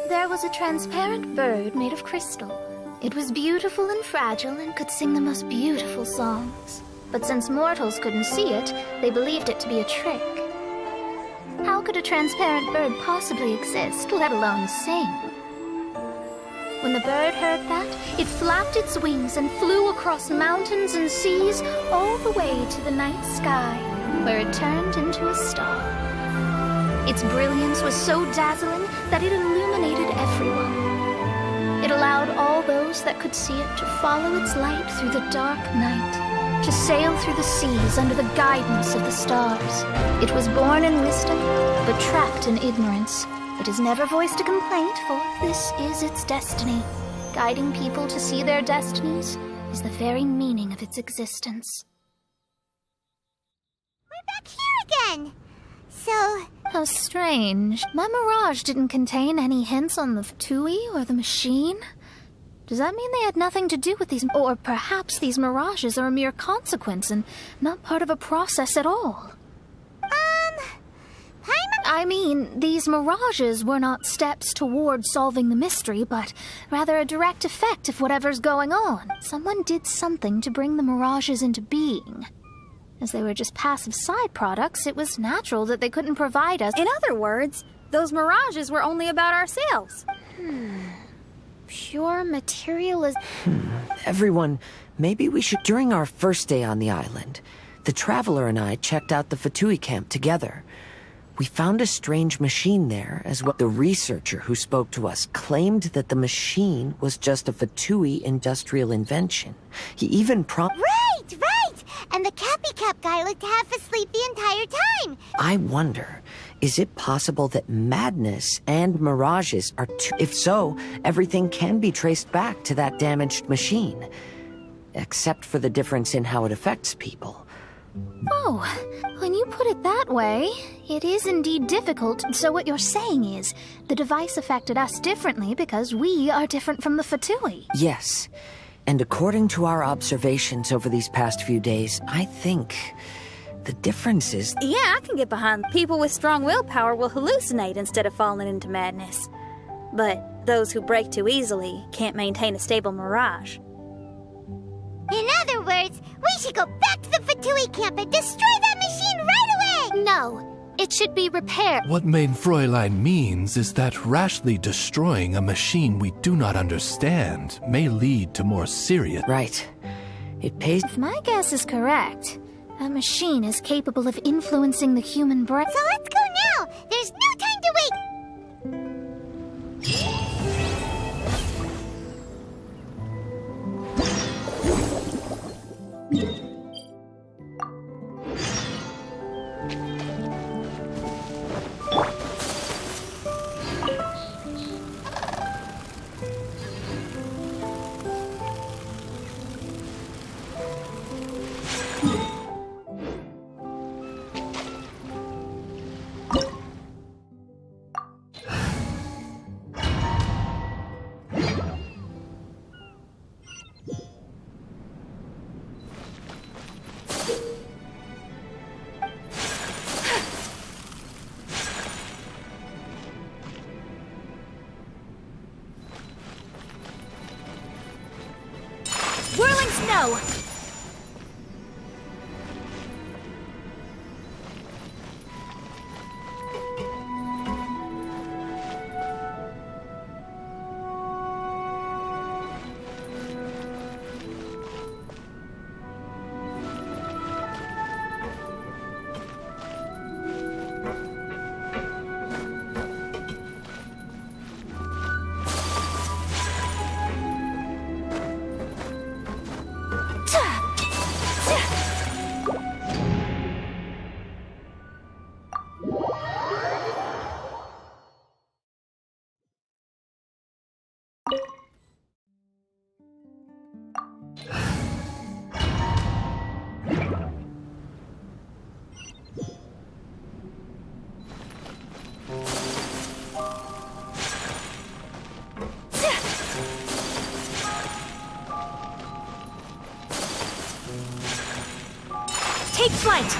There was a transparent bird made of crystal. It was beautiful and fragile and could sing the most beautiful songs. But since mortals couldn't see it, they believed it to be a trick. How could a transparent bird possibly exist, let alone sing? When the bird heard that, it flapped its wings and flew across mountains and seas all the way to the night sky, where it turned into a star. Its brilliance was so dazzling that it illuminated everyone. It allowed all those that could see it to follow its light through the dark night, to sail through the seas under the guidance of the stars. It was born in wisdom, but trapped in ignorance. It has never voiced a complaint, for this is its destiny. Guiding people to see their destinies is the very meaning of its existence. We're back here again! So... How strange. My mirage didn't contain any hints on the Tui or the machine. Does that mean they had nothing to do with these... Or perhaps these mirages are a mere consequence and not part of a process at all? I mean, these mirages were not steps toward solving the mystery, but rather a direct effect of whatever's going on. Someone did something to bring the mirages into being. As they were just passive side products, it was natural that they couldn't provide us. In other words, Those mirages were only about ourselves. Pure materialism. Everyone, maybe we should... During our first day on the island, the Traveler and I checked out the Fatui camp together. We found a strange machine there, as well. The researcher who spoke to us claimed that the machine was just a Fatui industrial invention. He even Right! And the Cappy Cap guy looked half asleep the entire time! I wonder, is it possible that madness and mirages are two... If so, everything can be traced back to that damaged machine. Except for the difference in how it affects people. Oh, when you put it that way, it is indeed difficult. So what you're saying is, the device affected us differently because we are different from the Fatui. Yes. And according to our observations over these past few days, I think the difference is... Yeah, I can get behind. People with strong willpower will hallucinate instead of falling into madness. But those who break too easily can't maintain a stable mirage. In other words, we should go back to the Fatui camp and destroy that machine right away! No, it should be repaired. What Main Fräulein means is that rashly destroying a machine we do not understand may lead to more serious... Right. It pays... If my guess is correct, a machine is capable of influencing the human brain. So let's go now! There's no time to wait! Whirling snow! Take flight!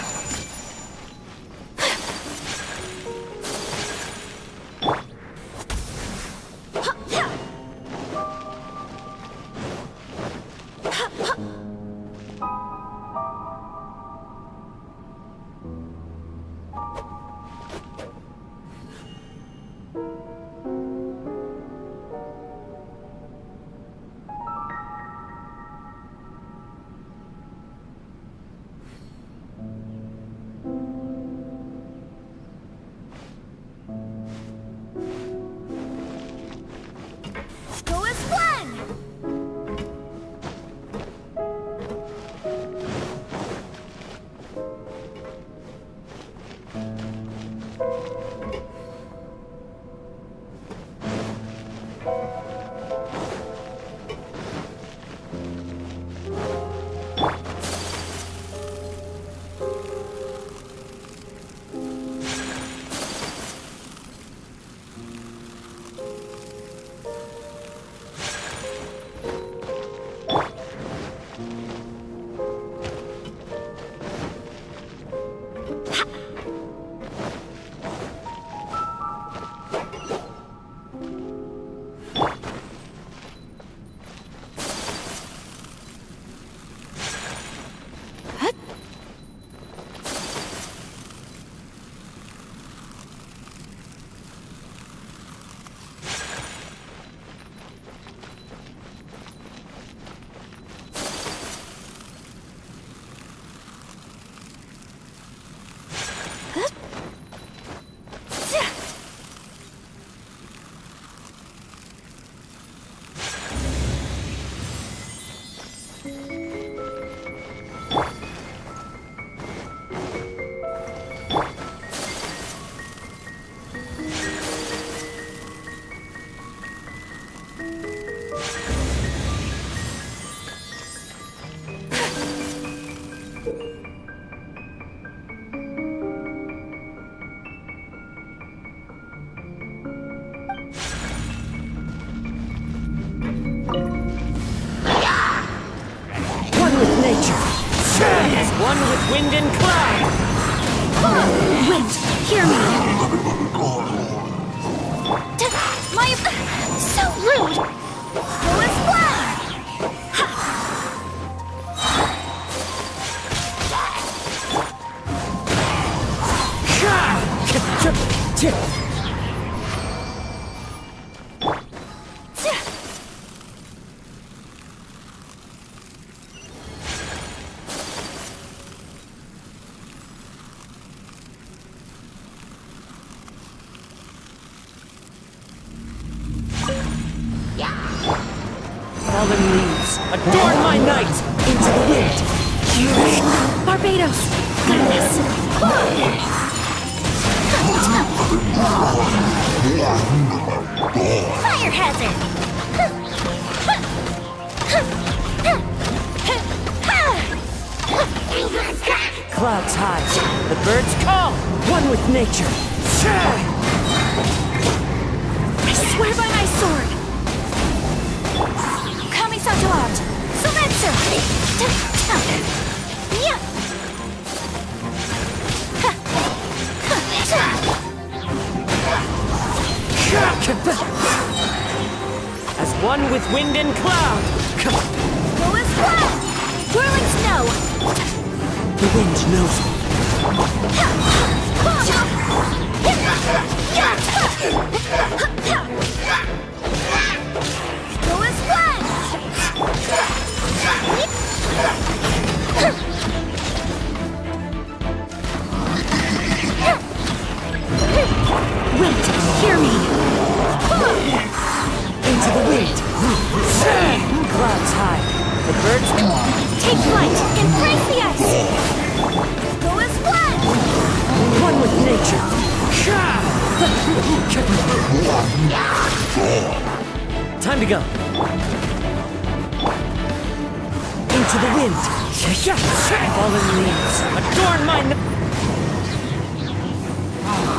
One with wind and cloud! Wind, hear me! So rude! Go and fly! Fallen leaves, adorn my night! Into the wind! Barbados! Goodness! Fire hazard! Clouds high. The birds call. One with nature. I swear by my sword! Kamisato out! Sumetsu! As one with wind and cloud! Go as one! Whirling snow! The wind knows me. Go as one! Wind, hear me! Into the wind. Clouds high. The birds call. Take flight! Embrace the ice! Go as one! One with nature. Time to go! Into the wind. Fallen leaves, adorn my night!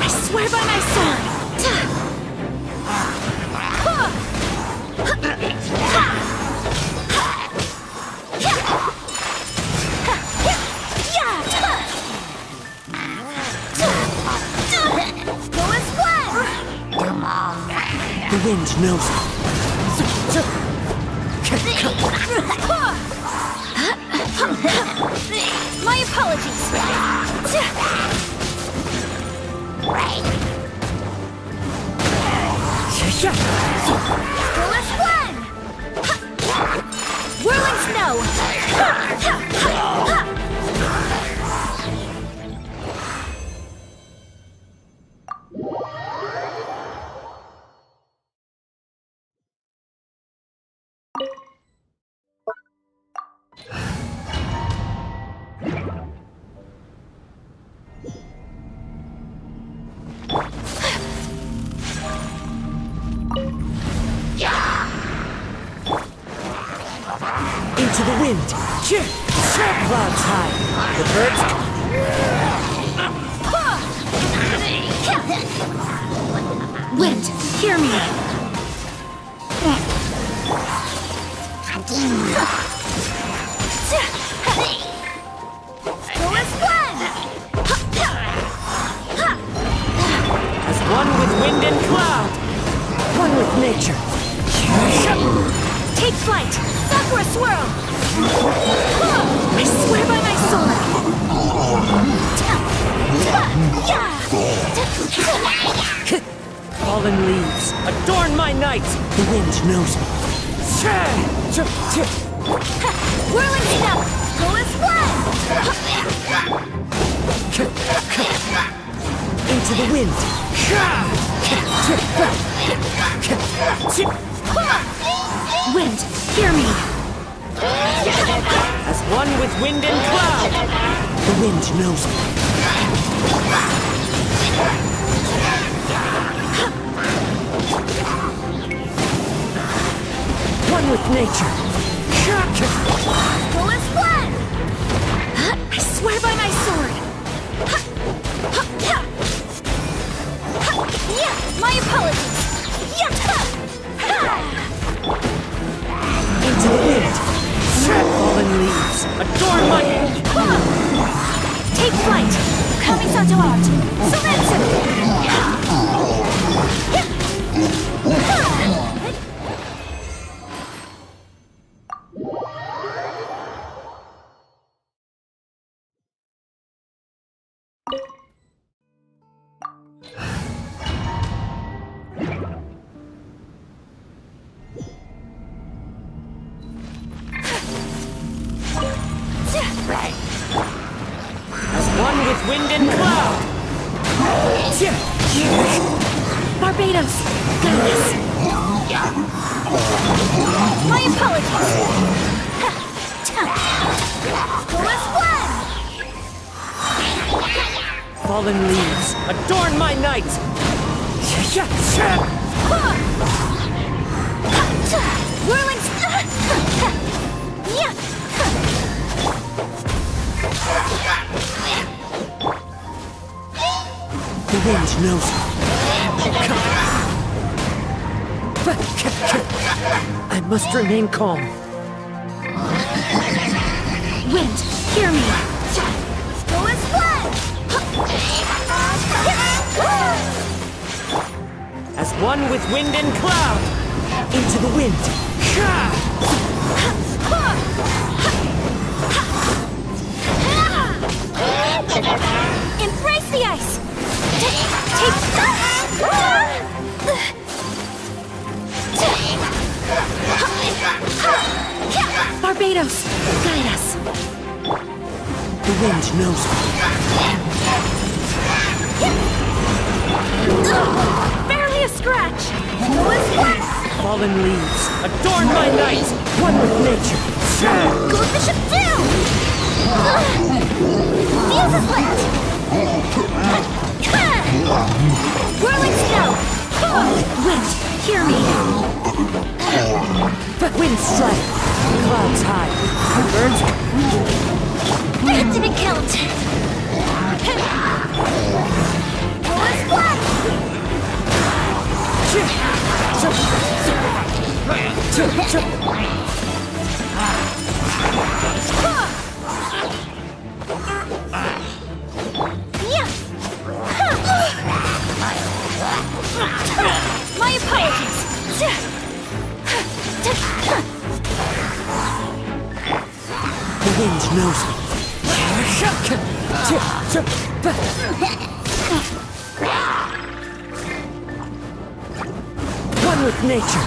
I swear by my sword! Go as one! The wind knows me. My apologies! Go as one! Whirling snow! Into the wind. Clouds high. The birds call. Wind, hear me! Go as one! As one with wind and cloud! One with nature. Take flight! Sakura swirl! I swear by my sword! Fallen leaves, adorn my night! The wind knows me. Whirling snow! Go as one! Into the wind. Wind, hear me! As one with wind and cloud! The wind knows me. One with nature. Full as one! I swear by my sword! My apologies! Into the wind. Fallen leaves. Adorn my... Take flight! Kami-santo art! Silencio! As one with wind and cloud! Barbados! Goodness! My apologies! Full as one! Fallen leaves, adorn my night! Whirling... The wind knows me. I must remain calm. Wind, hear me! Full as one! As one with wind and cloud! Into the wind. Embrace the ice! Barbados, guide us. The wind knows me. Barely a scratch. Fallen leaves, adorn my night! One with nature. Go with the ship down! Fuse is lit! Whirling snow! Wind, hear me! Wind strike. Clouds high. Birds. That didn't count! Full as one! My apologies! The wind knows me. One with nature.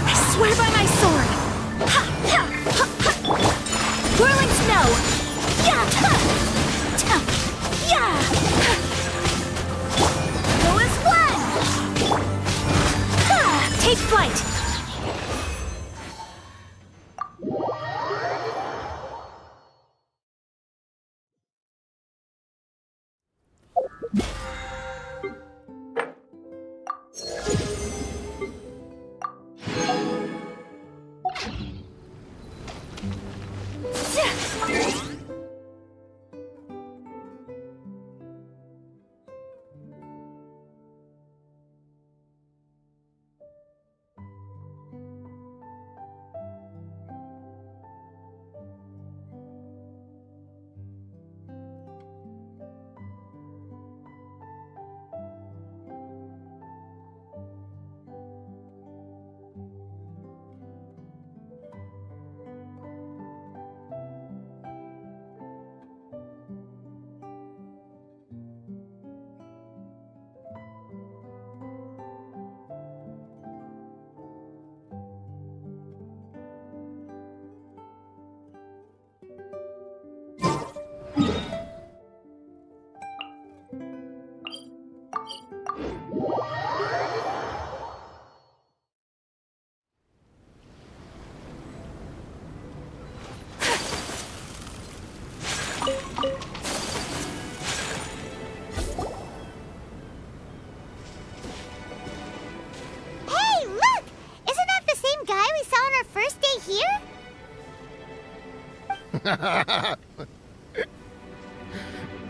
I swear by my sword! Whirling snow! Go as one! Take flight!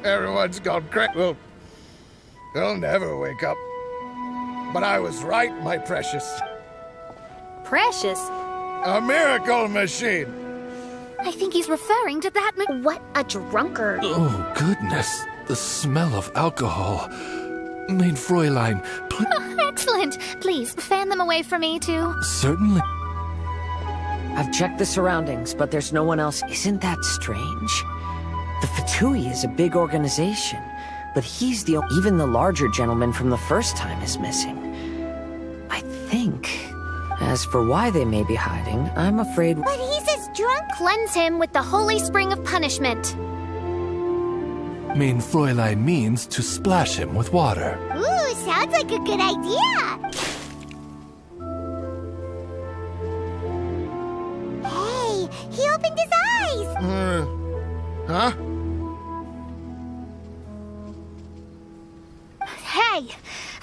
Everyone's gone crazy. Well, they'll never wake up. But I was right, my precious. Precious? A miracle machine! I think he's referring to that. What a drunkard. Oh, goodness. The smell of alcohol. Main Fräulein, Excellent. Please, fan them away from me, too. certainly. I've checked the surroundings, but there's no one else. Isn't that strange? The Fatui is a big organization, but he's even the larger gentleman from the first time is missing. I think. As for why they may be hiding, I'm afraid. But he's as drunk. Cleanse him with the holy spring of punishment. Main Fräulein means to splash him with water. Ooh, sounds like a good idea. Hey, he opened his eyes. Huh? Hey,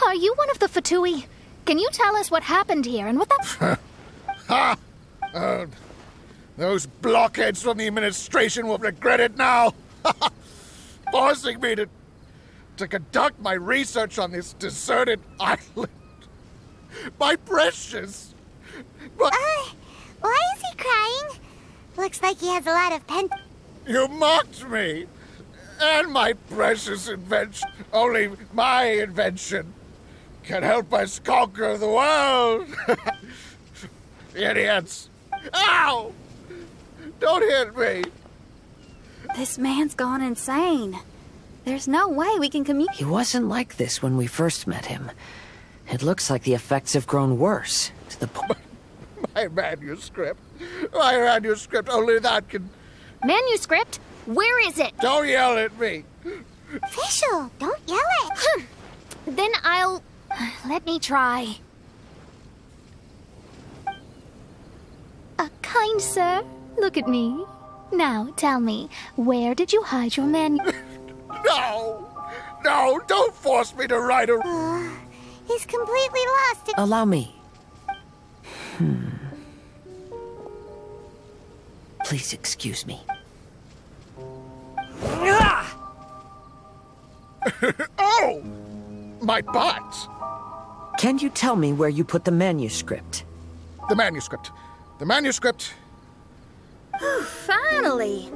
are you one of the Fatui? Can you tell us what happened here and what that... Ha! Those blockheads from the administration will regret it now. Forcing me to conduct my research on this deserted island. My precious. Why is he crying? Looks like he has a lot of pent... You mocked me! And my precious invention. Only my invention can help us conquer the world! Idiots! Ow! Don't hit me! This man's gone insane. There's no way we can communicate. He wasn't like this when we first met him. It looks like the effects have grown worse, to the point... My manuscript. My manuscript, only that can... Manuscript? Where is it? Don't yell at me! Official, don't yell it. Then I'll... Let me try. Kind sir, look at me. Now, tell me, where did you hide your No! No, don't force me to write a... He's completely lost it. Allow me. Please excuse me. Oh! My butt! Can you tell me where you put the manuscript? The manuscript. The manuscript. Finally!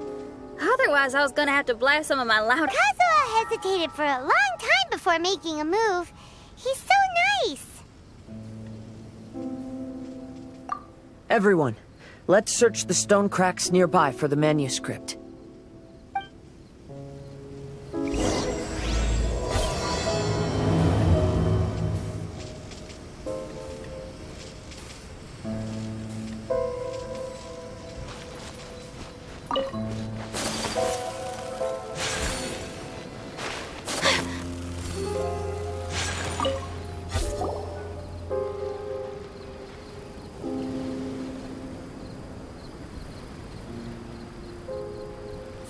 Otherwise, I was gonna have to blast some of my loud... Kazuha hesitated for a long time before making a move. He's so nice. Everyone, let's search the stone cracks nearby for the manuscript.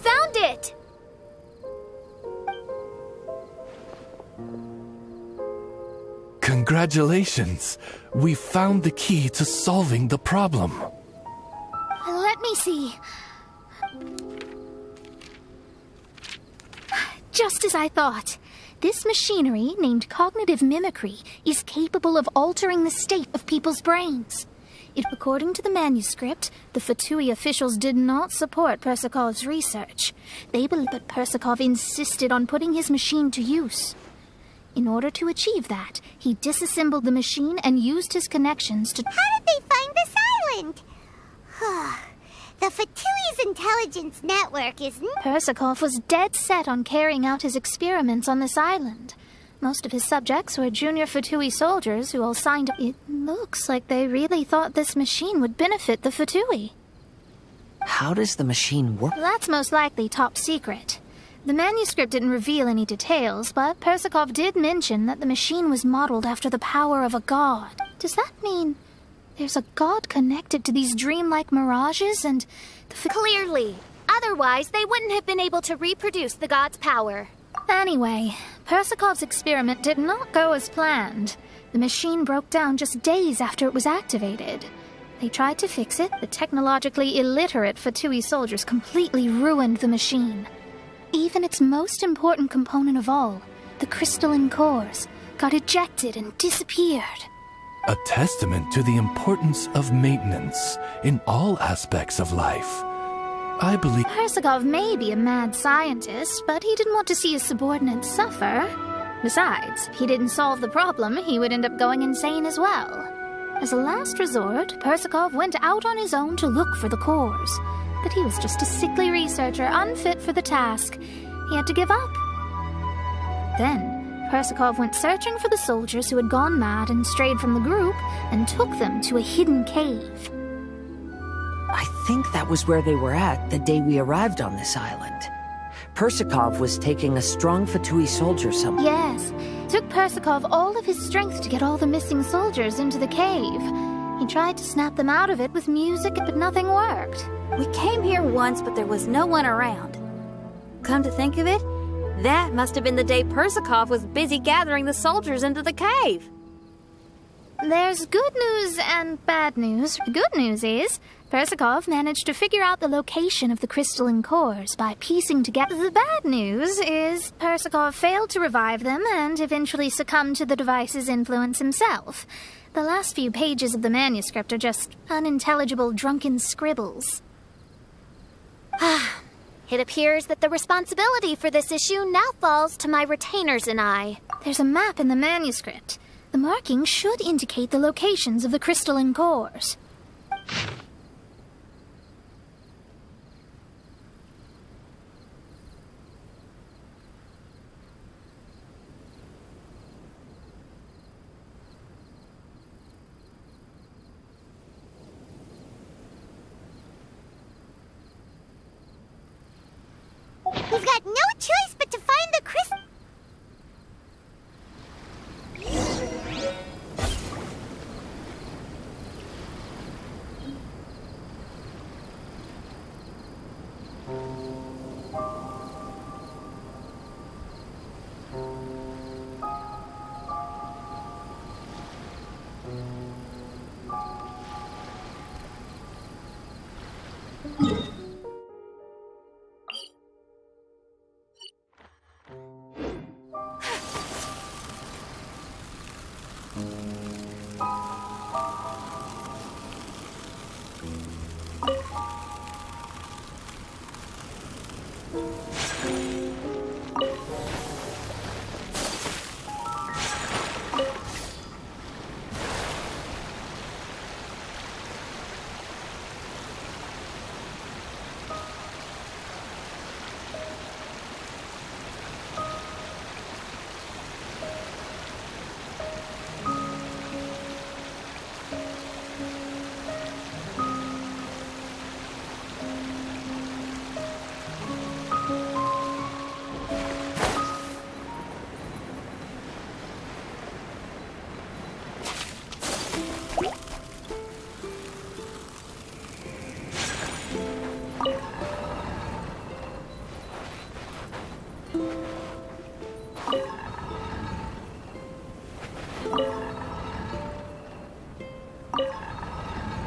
Found it! Congratulations! We found the key to solving the problem. Let me see. Just as I thought. This machinery, named cognitive mimicry, is capable of altering the state of people's brains. According to the manuscript, the Fatui officials did not support Persikov's research. They believed that Persikov insisted on putting his machine to use. In order to achieve that, he disassembled the machine and used his connections to... How did they find this island? The Fatui's intelligence network is... Persikov was dead set on carrying out his experiments on this island. Most of his subjects were junior Fatui soldiers who all signed up. It looks like they really thought this machine would benefit the Fatui. How does the machine work? That's most likely top secret. The manuscript didn't reveal any details, but Persikov did mention that the machine was modeled after the power of a god. Does that mean there's a god connected to these dreamlike mirages and... Clearly. Otherwise, they wouldn't have been able to reproduce the god's power. Anyway, Persikov's experiment did not go as planned. The machine broke down just days after it was activated. They tried to fix it. The technologically illiterate Fatui soldiers completely ruined the machine. Even its most important component of all, the crystalline cores, got ejected and disappeared. A testament to the importance of maintenance in all aspects of life. I believe... Persakov may be a mad scientist, but he didn't want to see his subordinates suffer. Besides, if he didn't solve the problem, he would end up going insane as well. As a last resort, Persakov went out on his own to look for the cores. But he was just a sickly researcher, unfit for the task. He had to give up. Then, Persakov went searching for the soldiers who had gone mad and strayed from the group, and took them to a hidden cave. I think that was where they were at the day we arrived on this island. Persakov was taking a strong Fatui soldier somewhere. Yes, it took Persakov all of his strength to get all the missing soldiers into the cave. He tried to snap them out of it with music, but nothing worked. We came here once, but there was no one around. Come to think of it, that must have been the day Persakov was busy gathering the soldiers into the cave. There's good news and bad news. The good news is, Persakov managed to figure out the location of the crystalline cores by piecing together. The bad news is, Persakov failed to revive them and eventually succumbed to the device's influence himself. The last few pages of the manuscript are just unintelligible drunken scribbles. It appears that the responsibility for this issue now falls to my retainers and I. There's a map in the manuscript. The markings should indicate the locations of the crystalline cores. We've got no choice